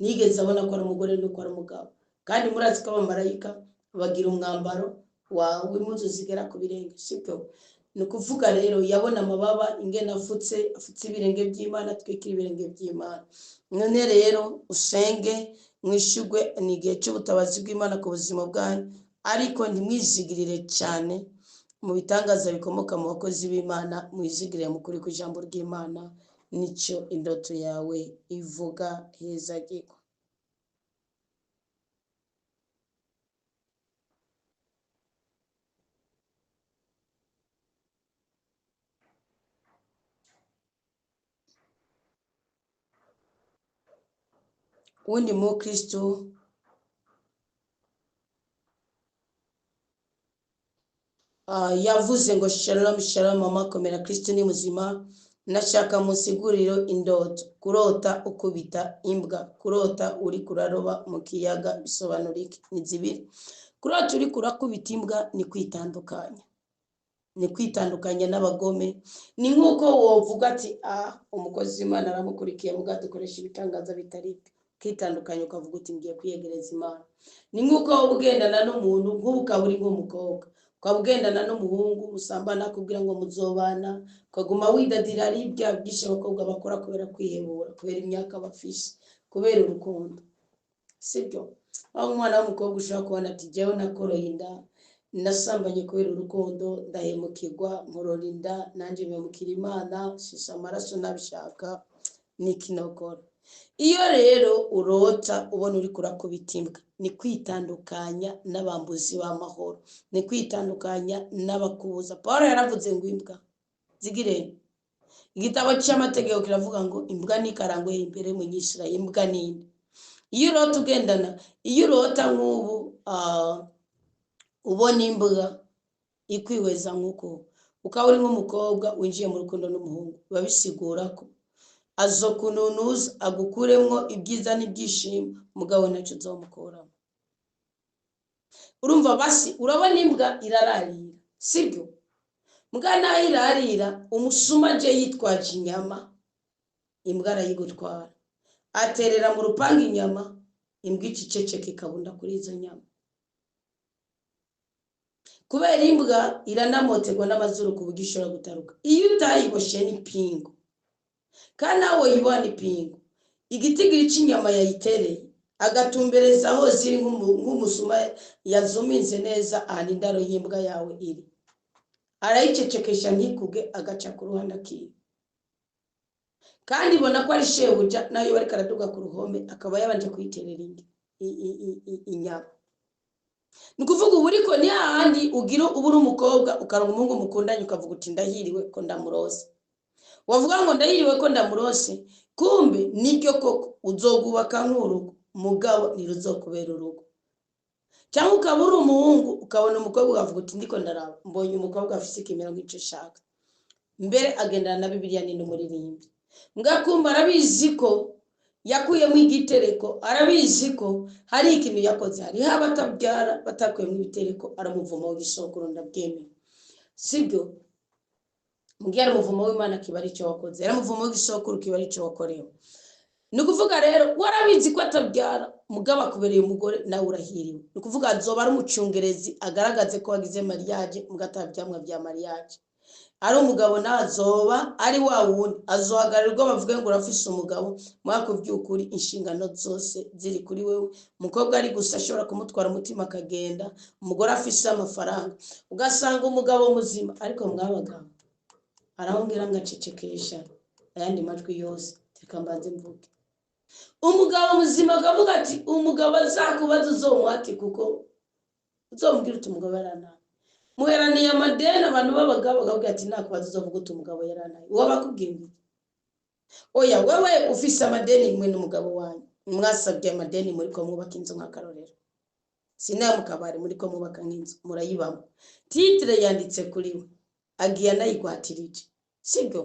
ntiyigeze abona ko ari umugore nuko ari umugabo. Kandi murazi ko abamarayika bagira umwambaro w'impuzu zigera ku birenge, sibyo? Ni ukuvuga rero yabona amababa ingene afutse ibirenge by'Imana, twikira ibirenge by'Imana. None rero usenge mwishugwe, ni igihe cy'ubutabazi bw'Imana ku buzima bwanyu, ariko ntimwizigirire cyane mu bitangaza bikomoka mu bakozi b'Imana, mwizigirire mu kuri kw'ijambo ry'Imana. Nicyo indoto yawe ivuga. Heza giko. Undi mu Kristo yavuze ngo shalom shalom mama komera Kristo ni muzima. Nashaka musiguriro indoto kurota ukubita imbwa, kurota uri kuraroba mu kiyaga bisobanura iki? Ni zibiri. Kurota uri kurakubita imbwa ni kwitandukanya n'abagome. Ni nkuko wovuga ati umukozi w'Imana aramukurikiye muga dukoresha ibitangaza bitari kwitandukanya, ukavuga uti ngiye kwiyegereza Imana. Ni nkuko ugendana n'umuntu nk'ukaburi nk'umukobwa, ukabugendana n'umuhungu musambana kubwira ngo muzobana, ukaguma widadira ari ibya byinshi abakobwa bakora kubera kwihebura, kubera imyaka bafishe, kubera urukundo. Sibyo? Aho umwana w'umukobwa ushaka kubona ati jewe nakoroye inda, nasambanye kubera urukundo, ndahemukirwa, nkorora inda, nanjye mpemukira Imana, shisha amaraso nabishaka, nikinokora. Iyo rero urota ubona uri kurakubita imbwa, ni kwitandukanya n'abambuzi b'amahoro, ni kwitandukanya n'abakubuza. Paulo yaravuze ngo imbwa zigire. Igitabo cy'amategeko kiravuga ngo imbwa nikarangwe imbere mu nyishira, imbwa ninde? Iyo urota ugendana, iyo urota nk'ubu ubona imbwa ikwihweza nk'uko, ukaba uri nk'umukobwa winjiye mu rukundo n'umuhungu, biba bisigura ko azokununuza agukuremwo ibyiza n'ibyishimo, mugabo ntacyo uzomukuramo. Urumva basi urabona imbwa irararira, sibyo? Mbwa nayo irarira, umusuma je yitwaje inyama, imbwa arayigutwara, aterera mu rupanga inyama, imbwa iciceceka ikabunda kuri izo nyama. Kubera imbwa iranamoterwa n'amazuru ku buryo ishobora gutaruka. Iyo utayiboshe n'ipingu, kandi nawe yibona ipingu, igitigiri cy'inyama yayitereye agatumbereza aho ziri nk'umusuma yazuminze neza ahantu indaro y'imbwa yawe iri, arayicecekesha ntikuge, agaca ku ruhande akiba. Kandi ibona ko ari shebuja, nayo bari karaduga ku ruhome akaba yabanje kuyiterera inyama. Ni kuvuga ubu ariko ni hahandi ugira ubura umukobwa ukaronka umuhungu mukundanye ukavuga uti ndahiriwe ko ndamurose. Wavuga ngo ndahiriwe ko ndamurose, kumbe nibyo koko uzogubaka nk'urugo, mugabo ntiruzokubera urugo. Cyangwa ukabura umuhungu ukabona umukobwa ukavuga uti ndiko ndaraba mbonye umukobwa afise ikimero nk'icyo shaka, mbere agendana na Bibiliya ni n'umuririmbyi. Mwakumva arabizi ko yakuyemo igitereko, arabizi ko hari ikintu yakoze, hari abatabyara batakuyemo ibitereko, aramuvuma w'isokuru ndabyemera. Sibyo? Mugiye aramuvumo w'Imana kiba ari cyo wakoze, aramuvumo w'isokuru kiba ari cyo wakorewe. Ni kuvuga rero warabizi ko atabyara, mugabo akubereye umugore nawe urahiriwe. Ni kuvuga azoba ari umucungerezi agaragaze ko wagize mariage mugatabyamwa bya mariage. Ari umugabo nazoba ari wa wundi azohagarirwa bavuge ngo urafise umugabo, mwako by'ukuri inshingano zose ziri kuri wewe. Umukobwa ari gusa ashobora kumutwara umutima akagenda, umugore afise amafaranga, ugasanga umugabo muzima ariko mwabagabo arahongira ngacecekesha ayandi majwi yose. Reka mbanze mvuge, umugabo muzima akavuga ati umugabo azakubaza uzomwati kuko uzombwira uti umugabo yaranaye. Muheraniye amadeni abantu b'abagabo bakavuga ati nakubaza uzovuga uti umugabo yaranaye. Uwo bakubwira ngo oya wewe ufise amadeni mwe n'umugabo wanyu mwasabye amadeni muri ko mwubaka inzu nk'akarorero, sinaye mukabari muri ko mwubaka nk'inzu murayibamo, titre yanditse kuri we agiye anayigwatirije, sibyo?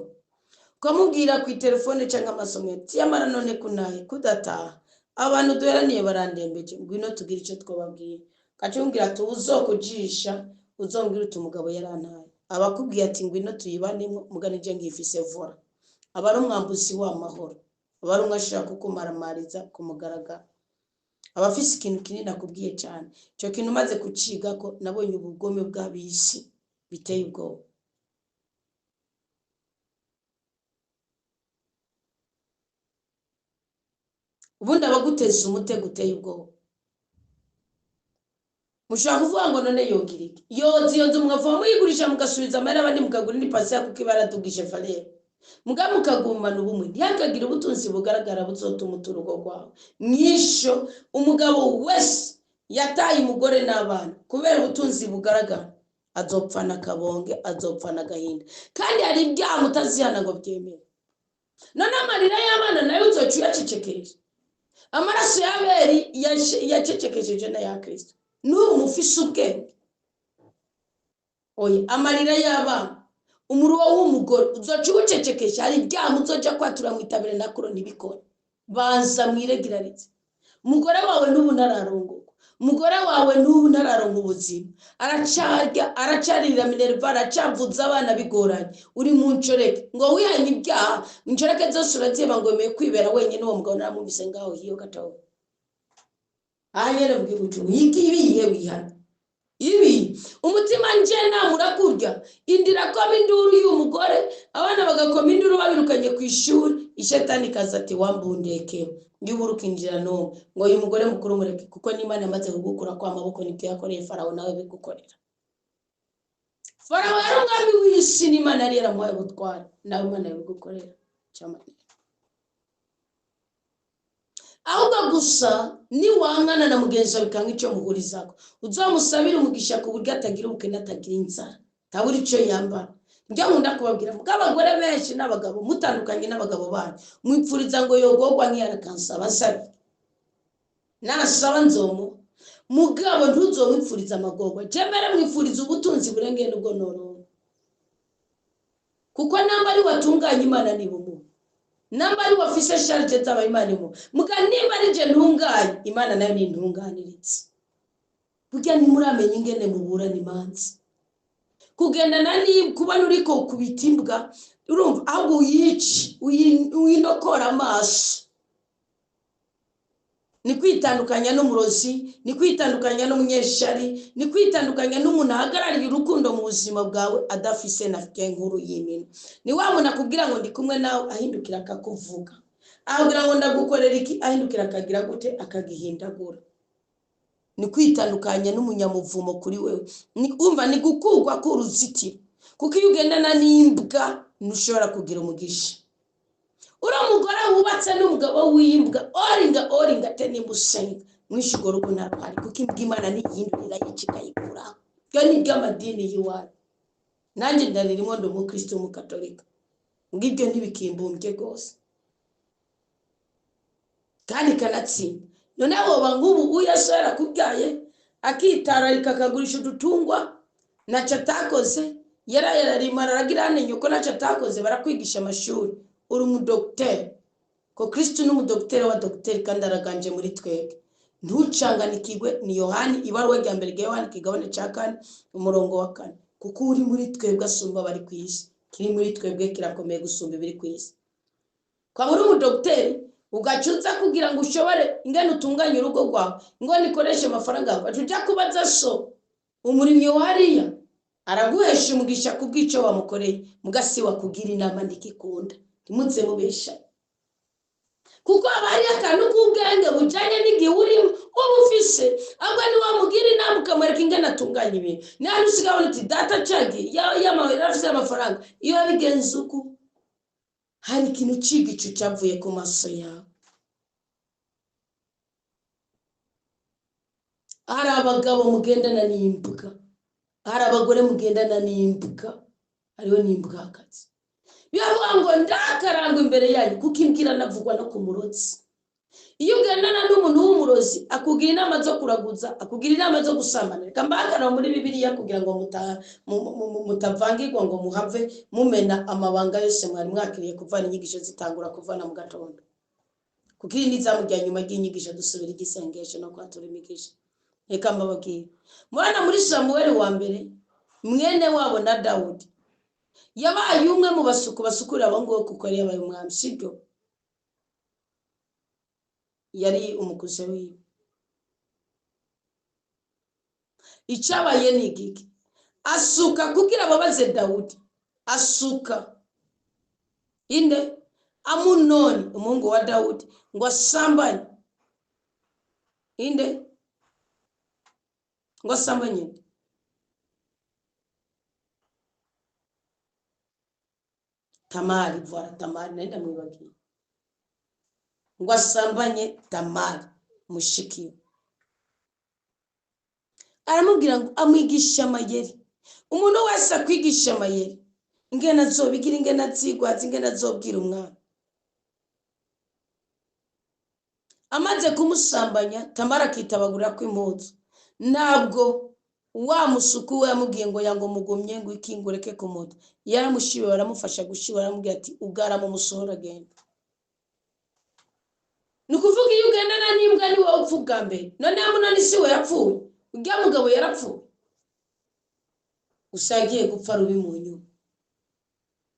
Ukamubwira ku telefone cyangwa amasomero tiyamara none kunaye kudataha, abantu duheraniye barandembeje, ngwino tugira icyo twababwiye. Kacumbwira ati uzokujisha uzombwira uti umugabo yarantaye. Abakubwiye ati ngwino tuyibanemo muganije ngifise vora, aba ari umwambuzi w'amahoro, aba ari umwashaka kukumaramariza kumugaragara, abafise ikintu kinini akubwiye cyane. Cyo kintu maze kuciga ko nabonye ubugome bw'abisi biteye ubwoba. Ubundi abaguteza umutego uteye ubwoba, mushaka kuvuga ngo none yogira iki? Yozi iyo nzu mwava muyigurisha mugasubiza amahera abandi mukagura n'ipasi ya kuko ibaradugije valere, muga mukagumana ubumwe, ntihakagira ubutunzi bugaragara buzotuma uturugo rwawe. Mwisho umugabo wese yataye umugore n'abana kubera ubutunzi bugaragara azopfana kabonge, azopfana gahinda, kandi hari ibyaha mutazihana ngo byemere. None amarira y'abana nayo uzoca uyacecekesha. Amaraso y'aberi yacecekesheje na ya Kristo. N'ubu mufise ubwenge. oya amarira y'abana umuruho w'umugore uzoca uwucecekesha hari ibyaha muzoja kwatura mu itabire nakuro ntibikore banza mwiregirarize umugore wawe n'ubu ntararongorwa umugore wawe n'ubu ntararonka ubuzima aracarira minerva aracavuza abana bigoranye uri mu ncoreke ngo wihanye ibyaha incoreke zose uraziba ngo wemeye kwibera wenyine uwo mugabo naramwumvise ngaho hiyo gataho ahanyere bw'ibucu yigiye wihanye ibi umutima nje namura kurya indira ko induru y'umugore abana bagakoma induru babirukanye ku ishuri ishetani kazati wambundeke yuburuka injira no ngo uyu mugore mukuru mureke kuko n'Imana yamaze kugukura kwa maboko nibyo yakoreye Farawo nawe bigukorera Farawo yari umwami w'isi n'Imana yari yaramuhaye ubutware nawe Imana yabigukorera cyamane ahubwo gusa ni wangana na mugenzi wawe kanga icyo muhurizako uzomusabira umugisha ku buryo atagira ubukene atagira inzara tabura icyo yambara njya nkunda kubabwira muga abagore benshi n'abagabo mutandukanye n'abagabo banyu mwipfuriza ngo yogogwa nk'iyarakansaba sabi nasaba nzomo mugabo ntuzomwipfuriza amagogwa jemere mwipfuriza ubutunzi burengeye n'ubwo noro kuko namba ari watunganya Imana ni bumu namba ari wafise charge z'aba Imana mu muga nimba ari je ntunganye Imana nayo ni ntunganiritse burya ni muramenye ingene muburana imanzi kugendana ni kubana uriko kubitimbwa urumva ahubwo uyinokora amaso ni kwitandukanya n'umurozi ni kwitandukanya n'umunyeshari ni kwitandukanya n'umuntu ahagarariye urukundo mu buzima bwawe adafise na nkuru y'imena ni wa muntu akubwira ngo ndi kumwe nawe ahindukira akakuvuga ahubwira ngo ndagukorera iki ahindukira akagira gute akagihindagura ni kwitandukanya n'umunyamuvumo kuri wewe ni umva ni gukurwa ku ruzitiro kuko iyo ugendana n'imbwa ntushobora kugira umugisha uramugora wubatse n'umugabo w'imbwa oringa te nimusenga mwishigoro kunarwari kuko imbwa Imana ni yindurira yicikayikura yo ni bw'amadini yiwawe nanjye ndaririmo ndo mu Kristo mu Katolika ngibyo ntibikimbumbye gose kandi kanatsinda none woba ngubu uyasera kubyaye akitararika akagurisha udutungwa naca atakoze yararimara aragirane nyuko naca atakoze barakwigisha amashuri uri umudokiteri ko Kristo n'umudokiteri wa dokiteri kandi araganje muri twebwe ntucanganikigwe ni Yohani ibaruwa rya mbere rya Yohani kigabane ca 4 umurongo wa 4 kuko uri muri twebwe asumba bari kwisi kiri muri twebwe kirakomeye gusumba ibiri kwisi kwa uri umudokiteri ugacuza kugira ngo ushobore ingene utunganye urugo rwawe ngo nikoreshe amafaranga yawe ujya kubaza so umurimyo wariya araguhesha umugisha kubwico wamukoreye mugasi wakugira inama ndikikunda timuze mubesha kuko abari akantu k'ubwenge bujanye n'igihe urimo ubufise ahubwo ni wamugira inama ukamwereka ingene atunganya ibintu nani usigabona uti data cagi y'amahera afise amafaranga iyo bigenze uku hari ikintu cigicu cyavuye ku maso yawe hari abagabo mugendana n'imbwa hari abagore mugendana n'imbwa hariho n'imbwakazi bivuga ngo ndakarangwa imbere yanyu kuko imbwira navugwa no kumurozi iyo ugendana n'umuntu w'umurozi akugira inama zo kuraguza akugira inama zo gusambana reka mbagana muri Bibiliya kugira ngo mutavangirwa ngo muhave mumena amabanga yose mwari mwakiriye kuvana inyigisho zitangura kuvana mu gatondo kuko iyi nizamujya nyuma y'inyigisho dusubira igisengesho no kwatura imigisha reka mbababwira mwana muri Samuel wa mbere mwene wabo na Dawudi yabaye umwe mu basukura abango kuko yari yabaye umwami sibyo yari umukuze wiwe icyabaye n'igiki asuka kugira ababaze Dawudi asuka inde Amunoni umuhungu wa Dawudi ngo asambanye inde ngo asambanye Tamari vora Tamari nenda mwibagiye ngo asambanye Tamari mushiki aramubwira ngo amwigisha amayeri umuntu wese akwigisha amayeri ingene azobigira ingene azigwaza ingene azobwira umwana amaze kumusambanya Tamari akitabagura kw'impuzu ntabwo wa musuku we yamubwiye ngo yango mugumye ngo ikingureke kumuta yaramushiwe baramufasha gushiba aramubwira ati ugara mu musohora agenda nukuvuga iyo ugendana n'imbwa ni wowe upfuga mbere none munani si we yapfuye ujya mugabo yarapfuye usagiye gupfa rubi mu nyuma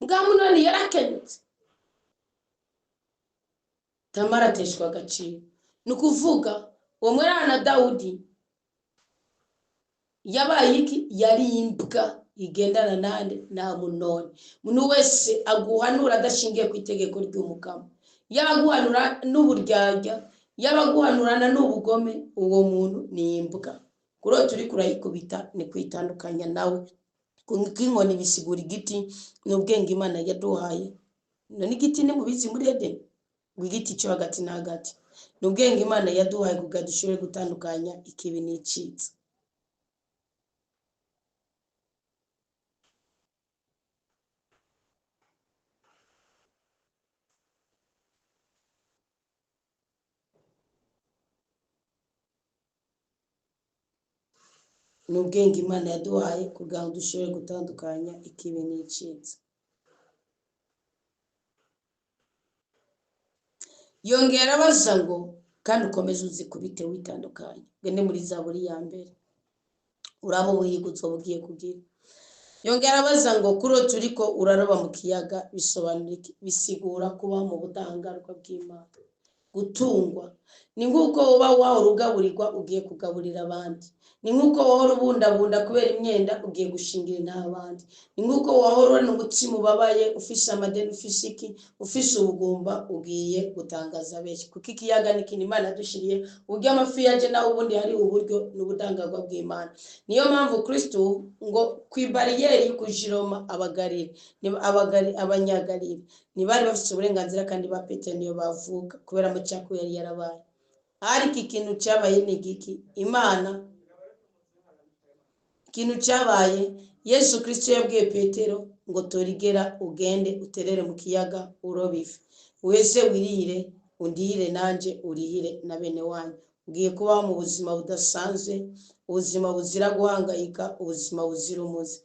mbwa munani yarakenyutse Tamara ateshwa agaciro nukuvuga uwo mwana Dawudi yabaye iki yari imbwa igendana nande na munone muntu wese aguhanura adashingiye ku itegeko ry'umukamo yabaguhanura n'uburyarya yabaguhanurana n'ubugome uwo muntu ni imbwa kuro turi kurayikubita ni kwitandukanya nawe k'inkoni bisigura igiti n'ubwenge Imana yaduhaye none igiti ni mubizi muri Edeni igiti cyo hagati na hagati n'ubwenge Imana yaduhaye kugira dushobore gutandukanya ikibi n'icitse n'ubwenge Imana yaduhaye kugira ngo dushobore gutandukanya ikibi n'icitse yongera abaza ngo kandi ukomeze uzi kubite witandukanye gende muri Zaburi ya mbere urabo buhigutso bugiye kugira yongera abaza ngo kuro turiko uraroba mu kiyaga bisobanura bisigura kuba mu budahangarwa bw'Imana gutungwa ni nk'uko uba wahora ugaburirwa ugiye kugaburira abandi ni nk'uko wahora ubundabunda kubera imyenda ugiye gushingira n'abandi ni nk'uko wahora n'umutima ubabaye ufise amadeni ufise iki ufise ubugumba ugiye gutangaza benshi kuko ikiyaga ni kintu Imana yadushiriye urya amafi yaje naho ubundi hari uburyo n'ubudangarwa bw'Imana niyo mpamvu Kristo ngo kwibariyeri y'ukujiroma abanyagalili ntibari bafite uburenganzira kandi ba Petero niyo bavuga kubera amacako yari yarabaye ariko ikintu cyabaye ni giki Imana ikintu cyabaye Yesu Kristo yabwiye Petero ngo torigera ugende uterere mu kiyaga urobife wese wirire undire nanje urihire na bene wanyu ugiye kubaho mu buzima budasanzwe ubuzima buzira guhangayika ubuzima buzira umuze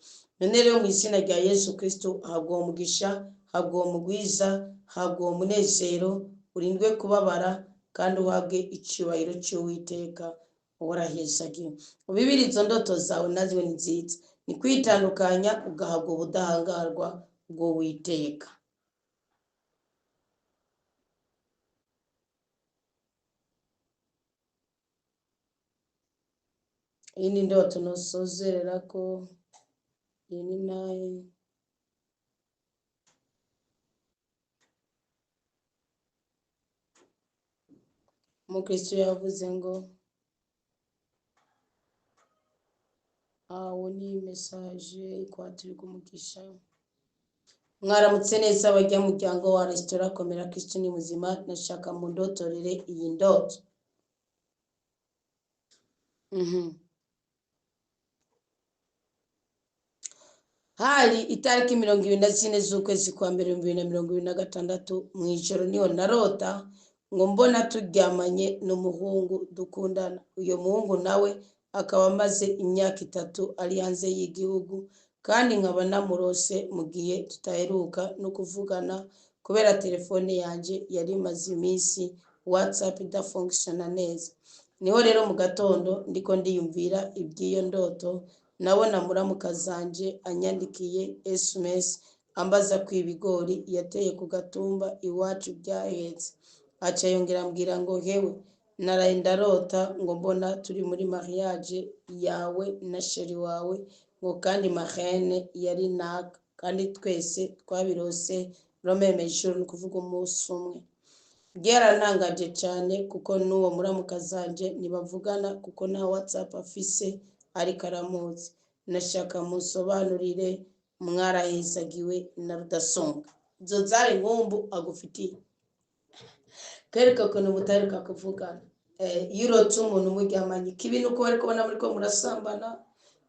none rero mu izina rya Yesu Kristo habwo umugisha habwo umugwiza habwo umunezero urindwe kubabara kandi uhabwe icubahiro cy'Uwiteka warahezagiye ubibiri izo ndoto zawe nazwe ni nziza ni kwitandukanya ugahabwa ubudahangarwa bw'Uwiteka iyi ni ndoto nosozerera ko iyi ni naye Umukristo yavuze ngo aho ni message ikwatiri kumugisha mwaramutse neza abajya mu muryango wa restaurant Komera Kristo ni muzima nashaka mu ndotorere iyi ndoto hari itariki 24 z'ukwezi kwa mbere 2026 mu ijoro niho narota ngo mbona turyamanye n'umuhungu dukundana uyo muhungu nawe akaba amaze imyaka 3 ari hanze y'igihugu kandi nkaba namurose mu gihe tutaheruka no kuvugana kubera telefone yanje yari maze iminsi WhatsApp idafunctiona neza niho rero mu gatondo ndiko ndiyumvira iby'iyo ndoto nabona muramukazanje anyandikiye SMS ambaza kw'ibigori yateye ku gatumba iwacu byahetse aca yongera ambwira ngo hewe naraye ndarota ngo mbona turi muri mariage yawe na sheri wawe ngo kandi marraine yari naka kandi twese twabirose romemejuru kuvuga umunsi umwe byarantangaje cyane kuko n'uwo muramukazanje ntibavugana kuko nta WhatsApp afise ariko aramuzi nashaka musobanurire mwarahezagiwe na Rudasonga izo zari nkumbu agufitiye kereka kono mutaruka kuvugana yurotse umuntu muryamanye kibi nuko bari kubona muri ko murasambana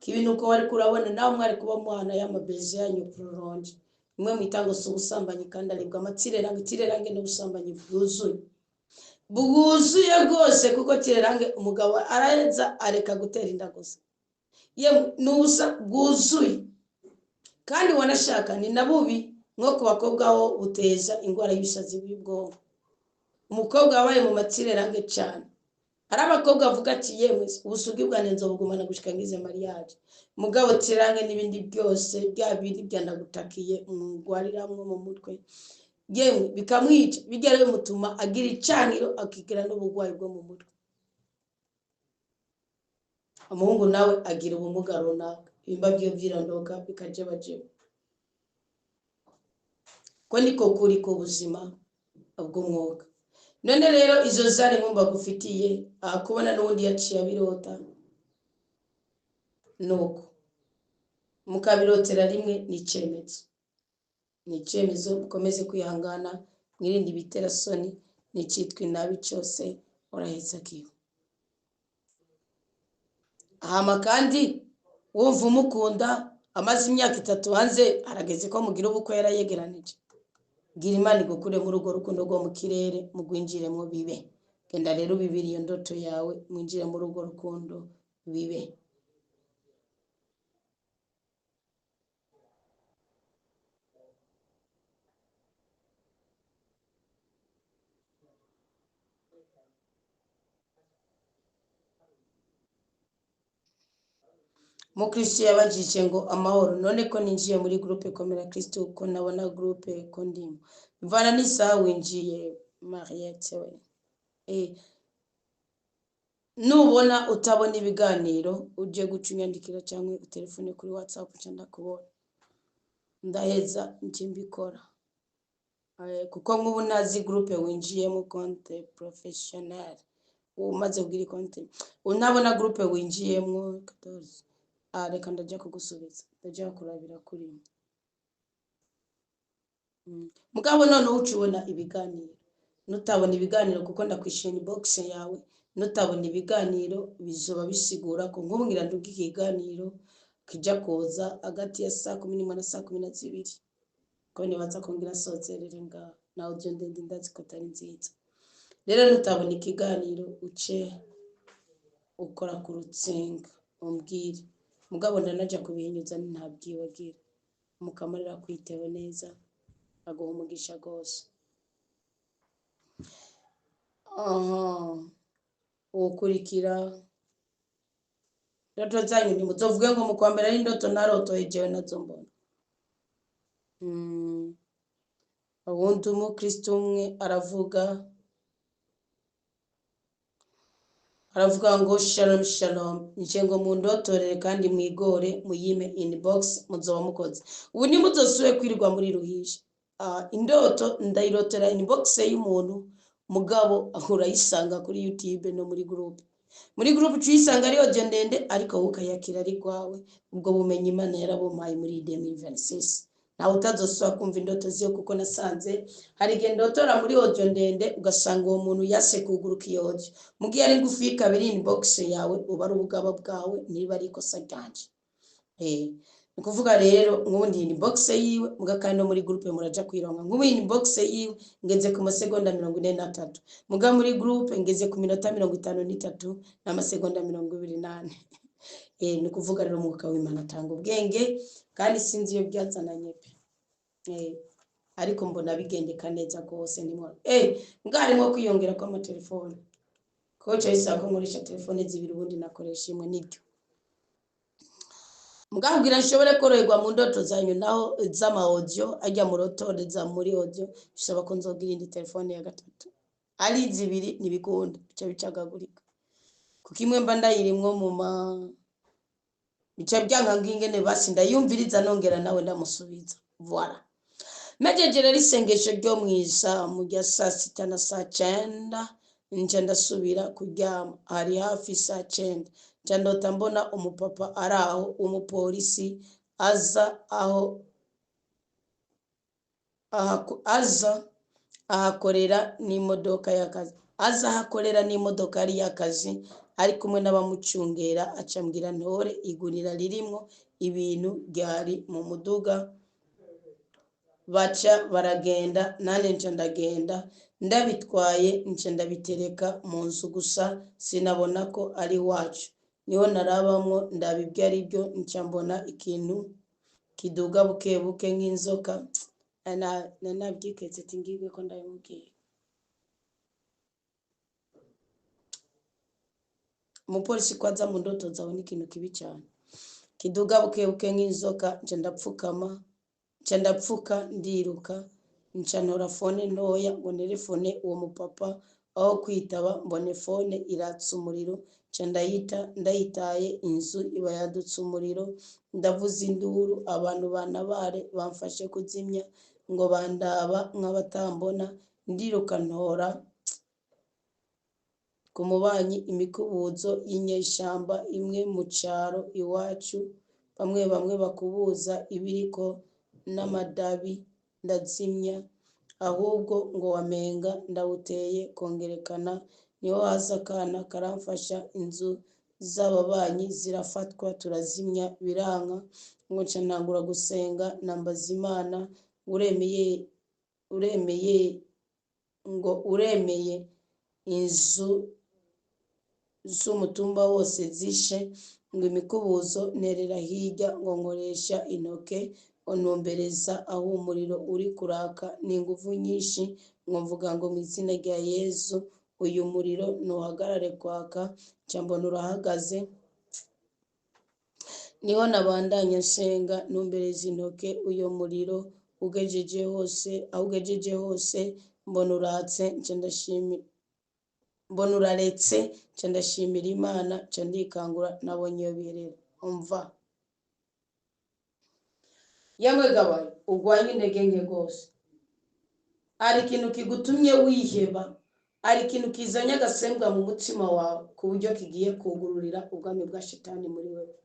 kibi nuko bari kurabona nawe mwari kuba muhana y'amabezi yanyu prolonge imwe mwitango subusambanye kandi aribwa itirerange n'ubusambanyi bwuzuye rwose kuko tirerange umugabo araheza areka gutera inda gusa ye nusa bwuzuye kandi wanashaka ni nabubi nko ku bakobwa aho buteza ingwara y'ibishazi bw'ubwonko. Umukobwa wabaye mu matsirerange cyane, hari abakobwa bavuga ati yemwe ubusugi bwanjye nzobugumana gushika ngize mariage, mugabo tsirange n'ibindi byose bya bindi byanagutakiye umugwariramwe mu mutwe yemwe bikamwica, bigera bimutuma agira icaniro akigira n'ubugwayi bwo mu mutwe. Umuhungu nawe agira ubumuga runaka, ibimba byo byirandoka bikaje baje. Ko niko kuri ko buzima bw'umwuga. None rero izo zari nkumba gufitiye kubona n'undi yaciye abirota nuko mukabirotera rimwe n'icemezo mukomeze kwihangana mwirinde bitera soni n'icitwa inabi cyose uraheza kiyo. Hama kandi wumva umukunda amaze imyaka 3 hanze arageze ko mugira ubukwe yarayegeranije, gira Imana igukure muri urwo rukundo rwo mu kirere mugwinjiremo bibe. Genda rero bibiri iyo ndoto yawe mwinjire muri urwo rukundo bibe. Mukristo yabajije ngo amahoro, none ko ninjiye muri groupe Komera Kristo ko nabona groupe ko ndimo mvana n'isaha winjiye Mariette we. Nubona utabona ibiganiro uje gucunyandikira cyangwa telefone kuri WhatsApp cyangwa kubona ndaheza njimbikora kuko nk'ubu nazi groupe winjiyemo compte professionnel umaze kugira compte unabona groupe winjiyemo 14 reka ndajya kugusubiza ndajya kurabira kuri mugabo none ucubona ibiganiro nutabona ibiganiro kuko ndakwishira inbox yawe nutabona ibiganiro bizoba bisigura ko nkubwira nduga ikiganiro kijya koza agati ya saa 11 na saa 12 ko nibaza kongira sozerere nga na audio ndende ndazi ko tari nziza. Rero nutabona ikiganiro uce ukora ku rutsenga umbwire mugabo ndanaja kubihinyuza ntabyibagira mukamarira kwitewe neza aguha umugisha gose. Ukurikira ndoto zanyu nimuzovuge ngo mukwambera n'indoto narotoye jewe nazo mbona. Ubundi umukristo umwe aravuga ngo shalom shalom nje ngo mundotorere kandi mwigore muyime inbox muzoba mukoze. Ubu ni muzosubire kwirirwa muri ruhisha. Indoto ndayirotera inbox y'umuntu mugabo urayisanga kuri YouTube no muri groupe. Muri groupe cyisanga ari audio ndende ariko ukayakira ari kwawe ubwo bumenyi Imana yarabumpaye muri 2026. Nawe utazosubira kumva indoto ziyo kuko nasanze hari gendotora muri audio ndende ugasanga uwo muntu yase kuguruka iyo audio mugiye ari ngufi kabiri inbox yawe uba ari ubugaba bwawe niba ari ikosa ryanje. Nikuvuga rero ngubundi inbox yiwe mugakandi muri groupe muraja kwironga ngubundi inbox yiwe ngeze ku masegonda 43 muga muri groupe ngeze ku minota 53 n'amasegonda 28. Nikuvuga rero mwuka w'Imana atanga ubwenge kandi sinzi iyo byazananye pe. Ariko mbona bigendeka neza gose nimwe ngarimo kwiyongera kwa amatelefone ko cyahise ko nkoresha telefone zibiri ubundi nakoresha imwe nibyo mugabwira nshobore koroherwa mu ndoto zanyu naho z'ama audio ajya mu rotore za muri audio bisaba ko nzogira indi telefone ya gatatu ari zibiri nibikunda bica bicagagurika kuko imwe mba ndayirimwo mu bica byanga ngingene basi ndayumviriza nongera nawe ndamusubiza. Voilà. Mejeje rero isengesho ryo mwiza mu rya saa 6 na saa 9 nje ndasubira kuryama hari hafi saa 9 ndota mbona umupapa araho umupolisi aza ahakorera n'imodoka y'akazi hakorera n'imodoka ari y'akazi ari kumwe n'abamucungera acambwira ntore igurira ririmo ibintu byari mu muduga baca baragenda nane nje ndagenda ndabitwaye nje ndabitereka mu nzu gusa sinabona ko ari wacu niho narabamwo ndabibwe ari byo nca mbona ikintu kiduga buke buke nk'inzoka nabyiketse tingirwe ko ndabimubwiye. Umupolisi kwaza mu ndoto zawe ni ikintu kibi cyane, kiduga buke buke nk'inzoka. Nca ndapfukama, nca ndapfuka ndiruka, nca ntora fone ntoya ngo nerefone uwo mupapa, aho kwitaba mbone fone iratsa umuriro. Nca ndayitaye, inzu iba yadutse umuriro. Ndavuza induru, abantu bantabare bamfashe kuzimya, ngo bandaba nk'abatambona. Ndiruka ntora ku mubanyi imikubuzo y'inyeshamba imwe mu cyaro iwacu, bamwe bakubuza ibiriko n'amadabi, ndazimya ahubwo ngo wamenga ndawuteye kongerekana. Niho haza akana karamfasha, inzu z'ababanyi zirafatwa, turazimya biranka. Ngo nca ntangura gusenga nambaza Imana, uremeye inzu z'umutumba wose zishe, ngo imikubuzo nterera hirya, ngo nkoresha intoke onumbereza aho umuriro uri kuraka n'inguvu nyinshi, ngo mvuga ngo mu izina rya Yesu uyu muriro ntuhagarare kwaka. Nca mbona urahagaze, niho nabandanya nsenga numbereza intoke uyu muriro ugejeje hose, aho ugejeje hose mbona uratse. Mbona uraretse, nca ndashimira Imana, nca ndikangura, nabonye iyo birera. Umva yamwe gabaye ugwanye intege nke rwose, ari ikintu kigutumye wiheba, ari ikintu kizanye agasembwa mu mutima wawe ku buryo kigiye kugururira ubwami bwa shitani muri wewe.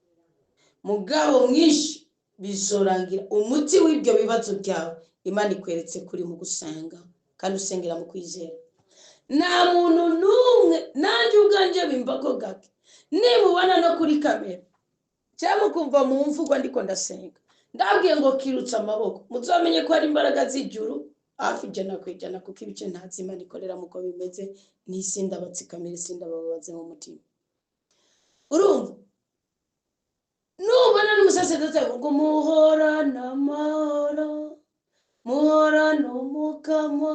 Mugabo mwinshi bizorangira umuti w'ibyo bibazo byawe Imana ikweretse kuri mu gusenga, kandi usengera mu kwizera. Nta muntu n'umwe, nanjye ubwanjye bimbago gake, nimubona no kuri kamera cyangwa kumva mu mvugo ndiko ndasenga, ndabwiye ngo kirutse amaboko, muzamenye ko ari imbaraga z'ijuru hafi 100% kuko ibice ntazi Imana ikorera muko bimeze. Nisinda batsikamira, sinda bababaze mu mutima. Urumva nubona n'umusasedote ngo muhora n'amahoro, muhora n'umukama,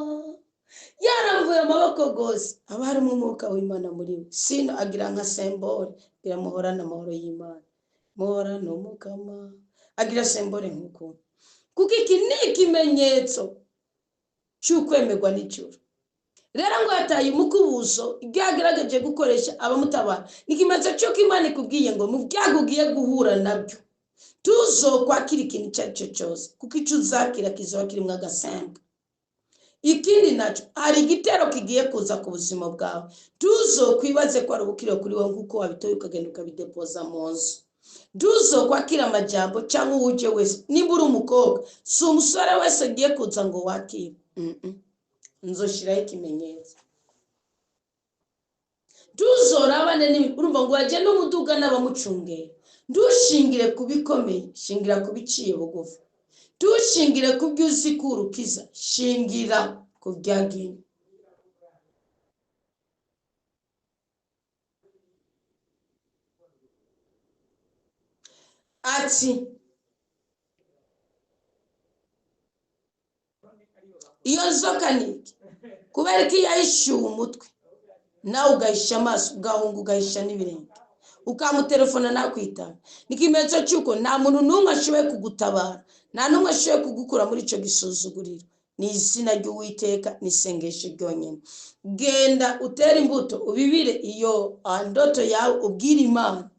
yaramvuye amaboko gose, aba harimo umwuka w'Imana muri we. Sino agira nka symbole, agira muhora n'amahoro y'Imana, muhora n'umukama, agira symbole nk'uko. Kuko iki ni ikimenyetso cy'ukwemerwa n'ijuru. Rero ngo yataye umukubuzo ibyagerageje gukoresha abamutabara, ikimenyetso cy'uko Imana ikubwiye ngo mu byagugiye guhura nabyo tuzokwakira ikintu icyo ari cyo cyose, kuko icyo uzakira kizoba kirimo agasembwa. Ikindi nacyo, hari igitero kigiye kuza ku buzima bwawe, tuzokwibaze ko ari ubukiro kuri wowe kuko wabitoye ukagenda ukabidepoza mu nzu. Tuzokwakira amajambo cyangwa uje wese, nimba uri umukobwa, si umusore wese agiye kuza ngo wakire. Nzoshiraho ikimenyetso. Tuzorabane urumva ngo waje n'umuduga n'abamucungera. Dushingire kubikomeye, shingira kubiciye bugufi. Dushingire kubyuzi kurukiza, shingira kubyagini. Ati iyo nzoka niki kubera ko yahishuwe umutwe, nawe ugahisha amaso, ugahunga ugahisha n'ibirenge, ukamutelefona nakwitaba, nikimenyetso cyuko nta muntu n'umwe ashoboye kugutabara, nta n'umwe ashoboye kugukura muri ico gisuzuguriro. Ni izina ry'Uwiteka, nisengeshe ryonyene. Genda utera imbuto, ubibire iyo ndoto yawe, ubwira Imana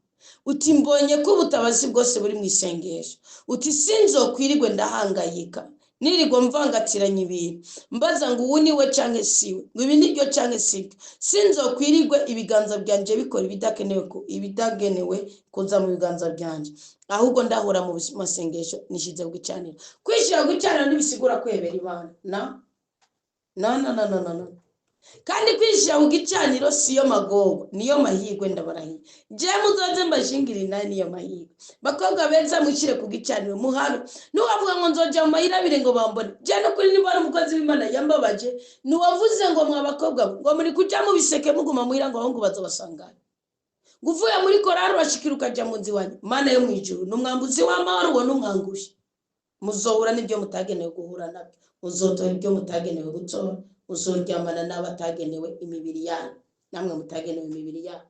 uti mbonye ko ubutabazi bwose buri mu isengesho, uti sinzokwirirwe ndahangayika nirirwa mvangatiranye ibintu mbaza ngo ubu ni we canke siwe, ngo ibi nibyo canke sibyo. Sinzokwirirwe ibiganza byanje bikora ibidagenewe kuza mu biganza byanje, ahubwo ndahora mu masengesho nishize gucanira. Kwishira gucanira nibisigura kwebera Imana na kandi kwishira mu gicaniro siyo magogo, niyo mahirwe. Ndabarahiye je muzoze mbashingire nani niyo mahirwe. Bakobwa beza mwishire ku gicaniro muhabe, nuwavuga ngo nzoja mu mahirabire ngo bambone, je no kuri nimbara umukozi w'Imana yambabaje, nuwavuze ngo mwa bakobwa ngo muri kuja mu biseke muguma muhira ngo ahungu bazobasangana. nguvuye muri korari urashikira ukaja mu nzi wanyu mana yo mwijuru numwambuzi w'amahoro uwo numwangushe muzohura n'ibyo mutagenewe guhura nabyo muzotora ibyo mutagenewe gutora muzoryamana n'abatagenewe imibiri yanyu namwe mutagenewe imibiri yanyu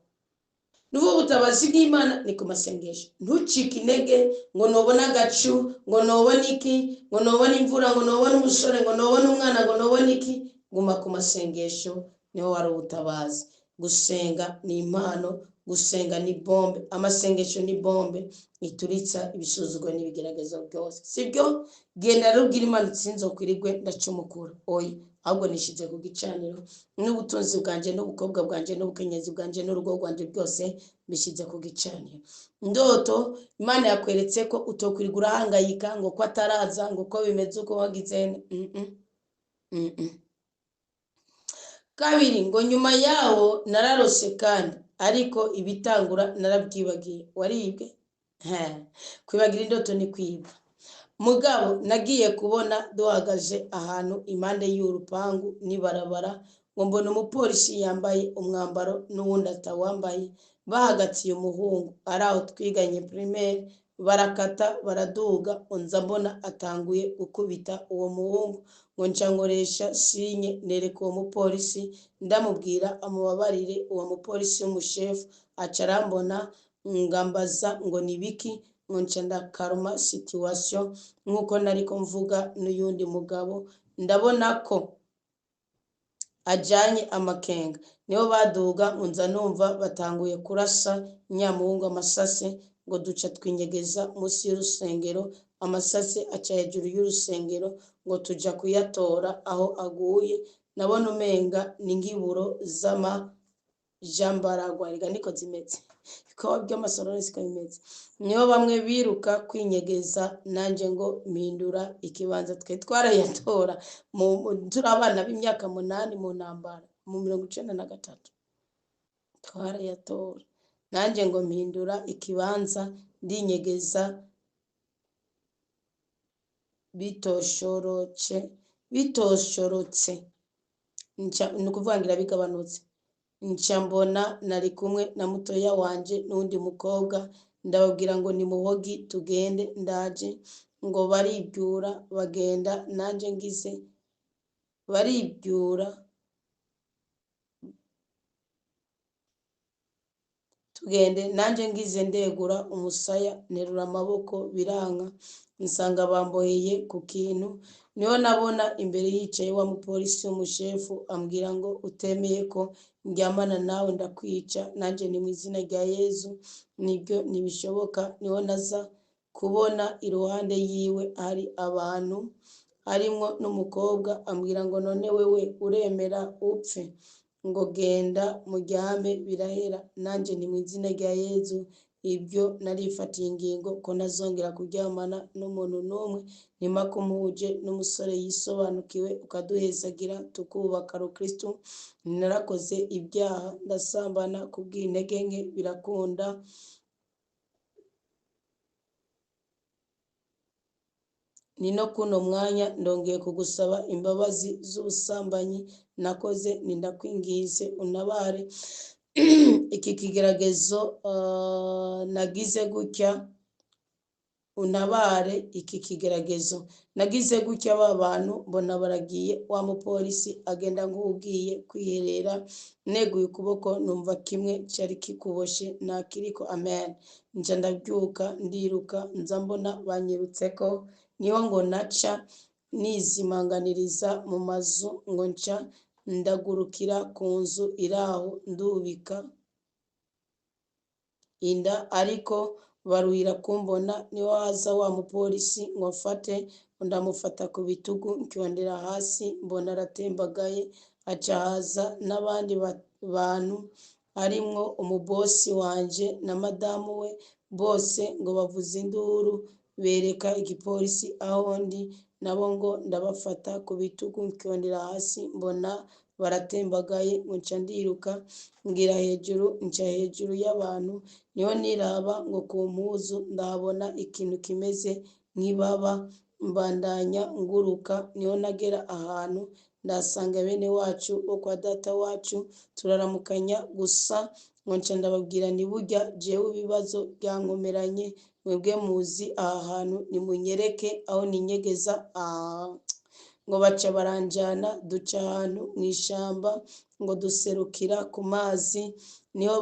nubu butabazi bw'Imana ni ku masengesho ntucike intege ngo nobona agacu ngo nobona iki ngo nobona imvura ngo nobona umusore ngo nobona umwana ngo nobona iki guma ku masengesho niho wari ubutabazi gusenga ni impano gusenga ni bombe amasengesho ni bombe ituritsa ibisuzugwa n'ibigeragezo byose sibyo genda rubwira Imana sinzokwirirwe ndacumukura oya ahubwo nishize ku gicaniro n'ubutunzi bwanje n'ubukobwa bwanje n'ubukenyezi bwanje n'urugo rwanje byose bishize ku gicaniro ndoto Imana yakweretse ko utokwirirwa urahangayika ngo ko ataraza ngo ko bimeze uko wagize kabiri ngo nyuma yaho nararose kandi ariko ibitangura narabyibagiye waribwe kwibagira indoto ni kwiba mugabo nagiye kubona duhagaje ahantu impande y'urupangu nibarabara ngo mbona umupolisi yambaye umwambaro n'uwundi atawambaye bahagatiye umuhungu araho twiganye primaire barakata baraduga onza mbona atanguye gukubita uwo muhungu ngo ncangoresha sinye nereka uwo mupolisi ndamubwira amubabarire uwo mupolisi w'umushefu acarambona ngambaza ngo nibiki ngo ncanda karma situation nkuko nariko mvuga n'uyundi mugabo ndabona ko ajanye amakenga niho baduga unza numva batanguye kurasa nyamuhungu amasase ngo duca twinyegeza musi y'urusengero amasase aca hejuru y'urusengero ngo tuja kuyatora aho aguye nabona umenga n'ingiburo z'ama jambaragwa riga niko zimeze bikaba by'amasorori siko bimeze niho bamwe biruka kwinyegeza nanje ngo mpindura ikibanza twe twarayatora turi abana b'imyaka 8 mu ntambara mu 1993 twarayatora nanje ngo mpindura ikibanza ndinyegeza bitoshorotse nukuvugangira bigabanutse ncambona nari kumwe na mutoya wanje n'undi mukobwa ndababwira ngo ni muhogi tugende ndaje ngo baribyura bagenda nanje ngize baribyura tugende nanje ngize ndegura umusaya nerura amaboko biranka nsanga bamboheye ku kintu niho nabona imbere yicaye wa mupolisi w'umushefu ambwira ngo utemeye ko njyamana nawe ndakwica nanje ni mu izina rya Yezu nibyo nibishoboka niho naza kubona iruhande yiwe hari abantu harimwo n'umukobwa ambwira ngo none wewe uremera upfe ngo genda muryame birahera nanje ni mu izina rya Yezu ibyo narifatiye ingingo ko nazongera kuryamana n'umuntu n'umwe nimakumuje n'umusore yisobanukiwe ukaduhezagira tukubaka Kristo narakoze ibyaha ndasambana kubw'intege nke birakunda nino kuno mwanya ndongeye kugusaba imbabazi z'ubusambanyi nakoze nindakwingize unabare iki kigeragezo nagize gutya unabare iki kigeragezo nagize gutya abantu mbona baragiye wa mupolisi agenda nk'ugiye kwiherera neguye ukuboko numva kimwe cyari kikuboshe nakiriko amen nja ndabyuka ndiruka nza mbona banyirutseko niho ngo naca nizimanganiriza mu mazu ngo nca ndagurukira ku nzu iraho ndubika inda ariko baruhira kumbona niho haza wa mupolisi ngo mfate ndamufata ku bitugu nkyondera hasi mbona aratembagaye aca haza n'abandi bantu harimwo umubosi wanje na madamu we bose ngo bavuze induru bereka igipolisi aho ndi nabo ngo ndabafata ku bitugu nkyondera hasi mbona baratembagaye nca ndiruka ngira hejuru nca hejuru y'abantu niho niraba ngo ku mpuzu ndahabona ikintu kimeze nk'ibaba mbandanya nguruka niho nagera ahantu ndasanga bene wacu bo kwa data wacu turaramukanya gusa nkonca ndababwira ni burya jewe ibibazo byankomeranye, mwebwe muzi aha hantu nimunyereke aho ninyegeza. Ngo baca baranjana duca ahantu mu ishamba ngo duserukira ku mazi, niho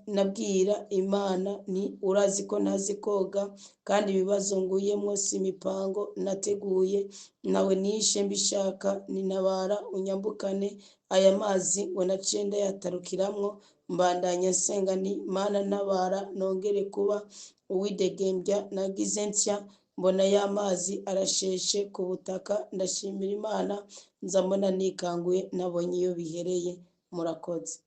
nabwira Imana ni urazi ko ntazi koga kandi ibibazo nguyemwo si imipango nateguye, nawe nishe mbishaka, nintabara unyambukane aya mazi ngo naciye ndayatarukiramwo, mbandanya nsenga ni Mana ntabara nongere kuba uwidegembya, nagize ntya mbona y'amazi arasheshe ku butaka, ndashimira Imana nzambona nikanguye nabonye iyo bihereye. Murakoze.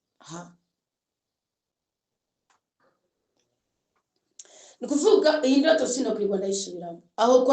Nikuvuga iyi ndoto sinokwirwa ndayisubiramo, aho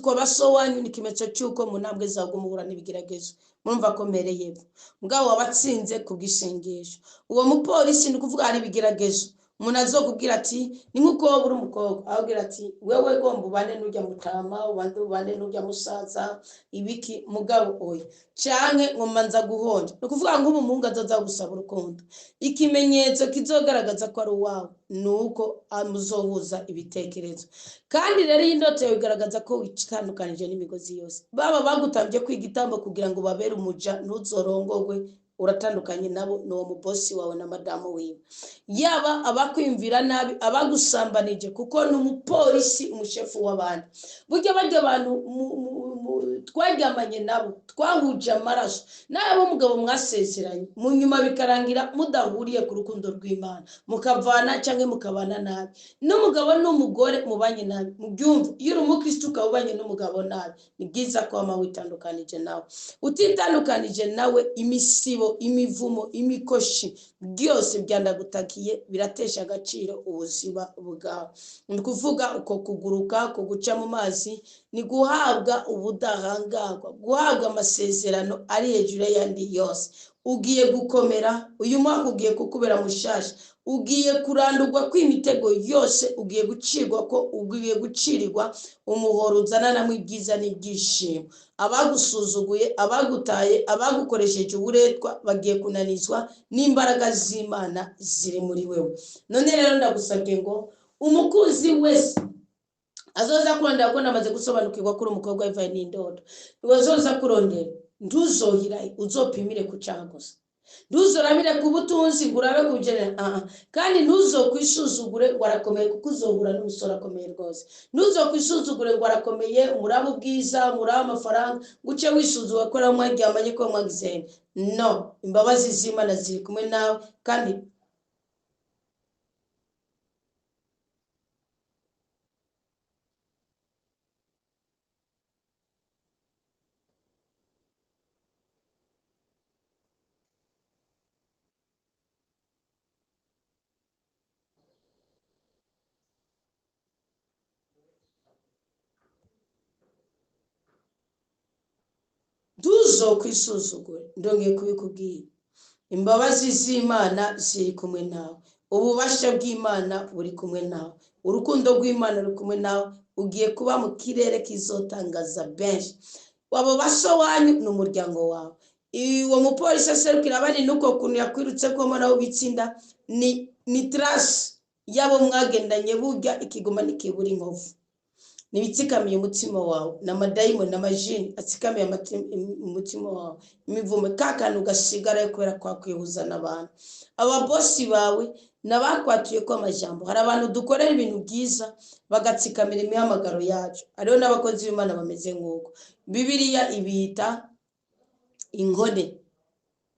kwa basowanyu ni kimenyetso cyuko mu ntambwe zawe muhura n'ibigeragezo. Murumva ko mereye mugabo wabatsinze kubwishengesho. Uwo mupolisi nikuvuga hari ibigeragezo, umuntu azokubwira ati ni nkuko uri umukobwa abwira ati wewe gomba ubane n'ujya mutama, ubane n'ujya musaza ibiki, mugabo oya canke nkomanza guhonja. Nikuvuga nk'ubu mungu azoza gusaba urukundo, ikimenyetso kizogaragaza ko ari uwawe nuko amuzohuza ibitekerezo. Kandi rero iyi ndoto yawe igaragaza ko witandukanije n'imigozi yose. Baba bagutambye kwiga igitambo kugira ngo babere umuja ntuzorongogwe, uratandukanye nabo, n'uwo mubosi wawe na madamu wiwe, yaba abakwimvira nabi, abagusambanije, kuko n'umupolisi umushefu w'abandi. Burya barya abantu twaryamanye nabo twahuje amaraso nabo mugabo mwasezeranye, mu nyuma bikarangira mudahuriye ku rukundo rw'Imana, mukavana cyangwa mukabana nabi. N'umugabo n'umugore mubanye nabi, mubyumve. Iyo uri umukristo ukabanye n'umugabo nabi, ni byiza ko ama witandukanije nawe. Utitandukanije nawe, imisibo, imivumo, imikoshi byose byandagutakiye, biratesha agaciro ubuzima bwawe. Ni kuvuga uko kuguruka, ko guca mu mazi, ni guhabwa ubudahangarwa, guhabwa amasezerano ari hejuru y'andi yose. Ugiye gukomera, uyu mwaka ugiye kukubera mushasha, ugiye kurandurwa kw'imitego yose, ugiye gucirirwa umuhoro uzananamo ibyiza n'ibyishimo. Abagusuzuguye, abagutaye, abagukoresheje uburetwa bagiye kunanizwa n'imbaraga z'Imana ziri muri wewe. None rero ndagusabye ngo umukunzi wese azoza kurondera, ko namaze gusobanukirwa kuri umukobwa w'ivayi n'indodo, azoza kurondera ntuzohira, uzopimire ku cyaha gusa. Ntuzorabire ku butunzi ngo urabe kugenera, kandi ntuzokwisuzugure ngo arakomeye, kuko uzohura n'umusore akomeye rwose. Ntuzokwisuzugure ngo arakomeye, umuraba ubwiza, umuraba amafaranga, guce wisuzugura ko mwaryamanye, ko mwagize no. Imbabazi z'Imana ziri kumwe nawe, kandi ntuzokwisuzugure. Ndongeye kubikubwira, imbabazi z'Imana ziri kumwe nawe, ububasha bw'Imana buri kumwe nawe, urukundo rw'Imana ruri kumwe nawe. Ugiye kuba mu kirere kizotangaza benshi. Wabo baso wanyu n'umuryango wawe. Uwo mupolisi aserukira abandi nuko kuntu yakwirutse ko nawe bitsinda, ni trace yabo mwagendanye. Burya ikiguma nikibura inkovu, nibitsikamiye umutima wawe, n'amadayimoni n'amajini atsikamiye umutima wawe, imivumo kakantu gasigara kubera kwakwihuza n'abantu. Ababosi bawe nabakwatuye ko amajambo. Hari abantu dukorera ibintu byiza bagatsikamira imihamagaro yacu. Hariho n'abakozi b'Imana bameze nk'uko Bibiliya ibita inkone,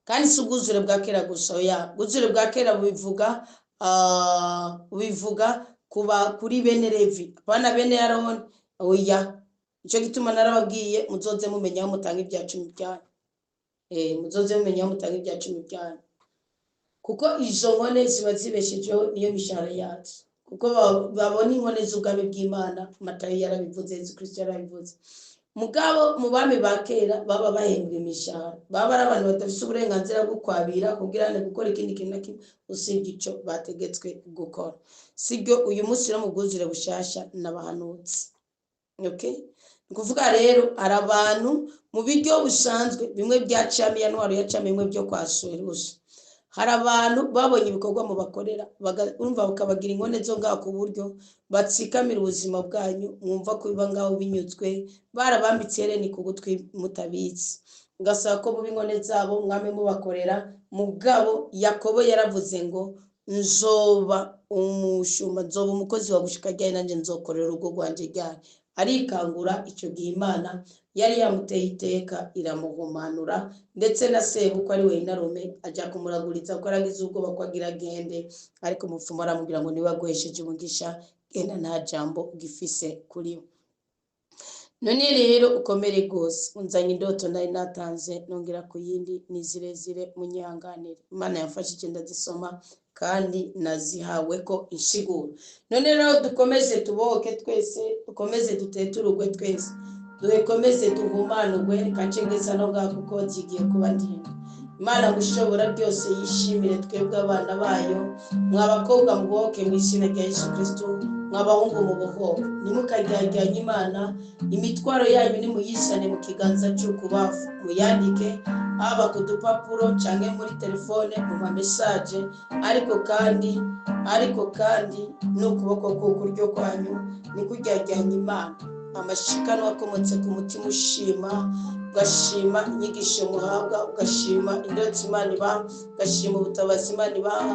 kandi si ubwuzure bwa kera gusa. Ubwuzure bwa kera bubivuga kuba kuri bene Levi, abana bene Aroni. Oya, icyo gituma narababwiye muzoze mumenya aho mutanga ibya 10 byanyu. Muzoze mumenya aho mutanga ibya 10 byanyu, kuko izo nkone ziba zibeshejeho, niyo mishahara yacu, kuko babona inkone z'ubwami bw'Imana. Matayo yarabivuze, Yesu Kristo yarabivuze. Mugabo mu bami ba kera baba bahembwa imishahara, baba ari abantu badafite uburenganzira bwo kwabira kugira ngo gukora ikindi kintu na kimwe usibye icyo bategetswe gukora. Sibyo uyu munsi no mu bwuzure bushasha n'abahanutsi. Okay, kuvuga rero ari abantu mu biryo busanzwe, bimwe bya cami ya ntwaro ya cami, bimwe byo kwa Serusi. hari abantu babonye ibikorwa mu bakorera urumva bakabagira inkone zo ngaho ku buryo batsikamira ubuzima bwanyu, mwumva ko biba ngaho binyutswe, barabambitse hereni ku gutwi mutabizi, ugasaba ko muba inkone zabo mwame mubakorera. Mugabo Yakobo yaravuze ngo nzoba umushumba, nzoba umukozi wa gushika ryari, nanjye nzokorera urugo rwanje ryari. Arikangura icyo gihe Imana yari yamuteye iteka iramuhumanura, ndetse na sebukwe ari we Inarume ajya kumuraguriza ko aragize ubwoba ko agira agende, ariko umupfumu aramubwira ngo niba aguhesheje umugisha genda nta jambo ugifise kuri we. None rero ukomere rwose, unzanye indoto nari natanze nongera ku yindi, ni zirezire munyihanganire. Imana yamfashije ndazisoma kandi nazihawe ko inshiguro. None rero dukomeze tuboke twese, dukomeze duteturugwe twese, dukomeze duhumanurwe, kacengeza no ngaho kuko zigiye kuba ndende. Imana gushobora byose yishimire twebwe abana bayo, mwabakobwa muboke mu izina rya Yesu Kristo, mwabahungu mubohoke, ntimukajyajyanye Imana, imitwaro yanyu nimuyisane mu kiganza cy'ukubafu, muyandike haba ku dupapuro canke muri telefone mu mamesaje, ariko kandi n'ukuboko k'ukuryo kwanyu nikujyajyanye Imana. Amashikano akomotse ku mutima ushima, ugashima inyigisho muhabwa, ugashima indotsi Imana ibaha, ugashima ubutabazi Imana ibaha,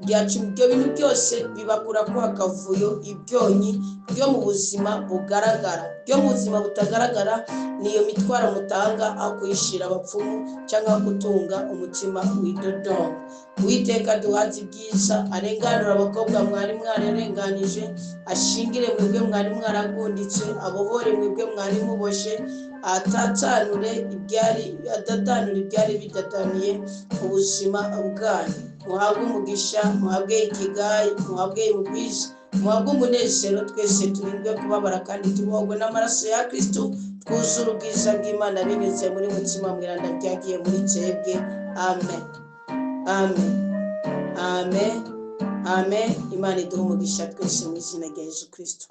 ibyo bintu byose bibakura ko akavuyo, ibyonyi byo mu buzima bugaragara, byo mu buzima butagaragara niyo mitwaro mutanga aho kuyishira abapfumu cyangwa gutunga umutima w'idodongo. Uwiteka duhaze ibyiza, arenganura abakobwa mwari mwararenganije, ashingire mwebwe mwari mwaragunditse, abohore mwebwe mwari muboshe, atatanure ibyari bidataniye ubuzima bwanyu. Muhabwe umugisha, muhabwe ikigayi, muhabwe ubwiza, muhabwe umunezero, twese turindwe kubabara kandi tubohwe n'amaraso ya Kristo, twuzure ubwiza bw'Imana binyuze muri mutima mweranda ryagiye muri twebwe. Amen, amen, amen, amen. Imana iduhe umugisha twese mu izina rya Yesu Kristo.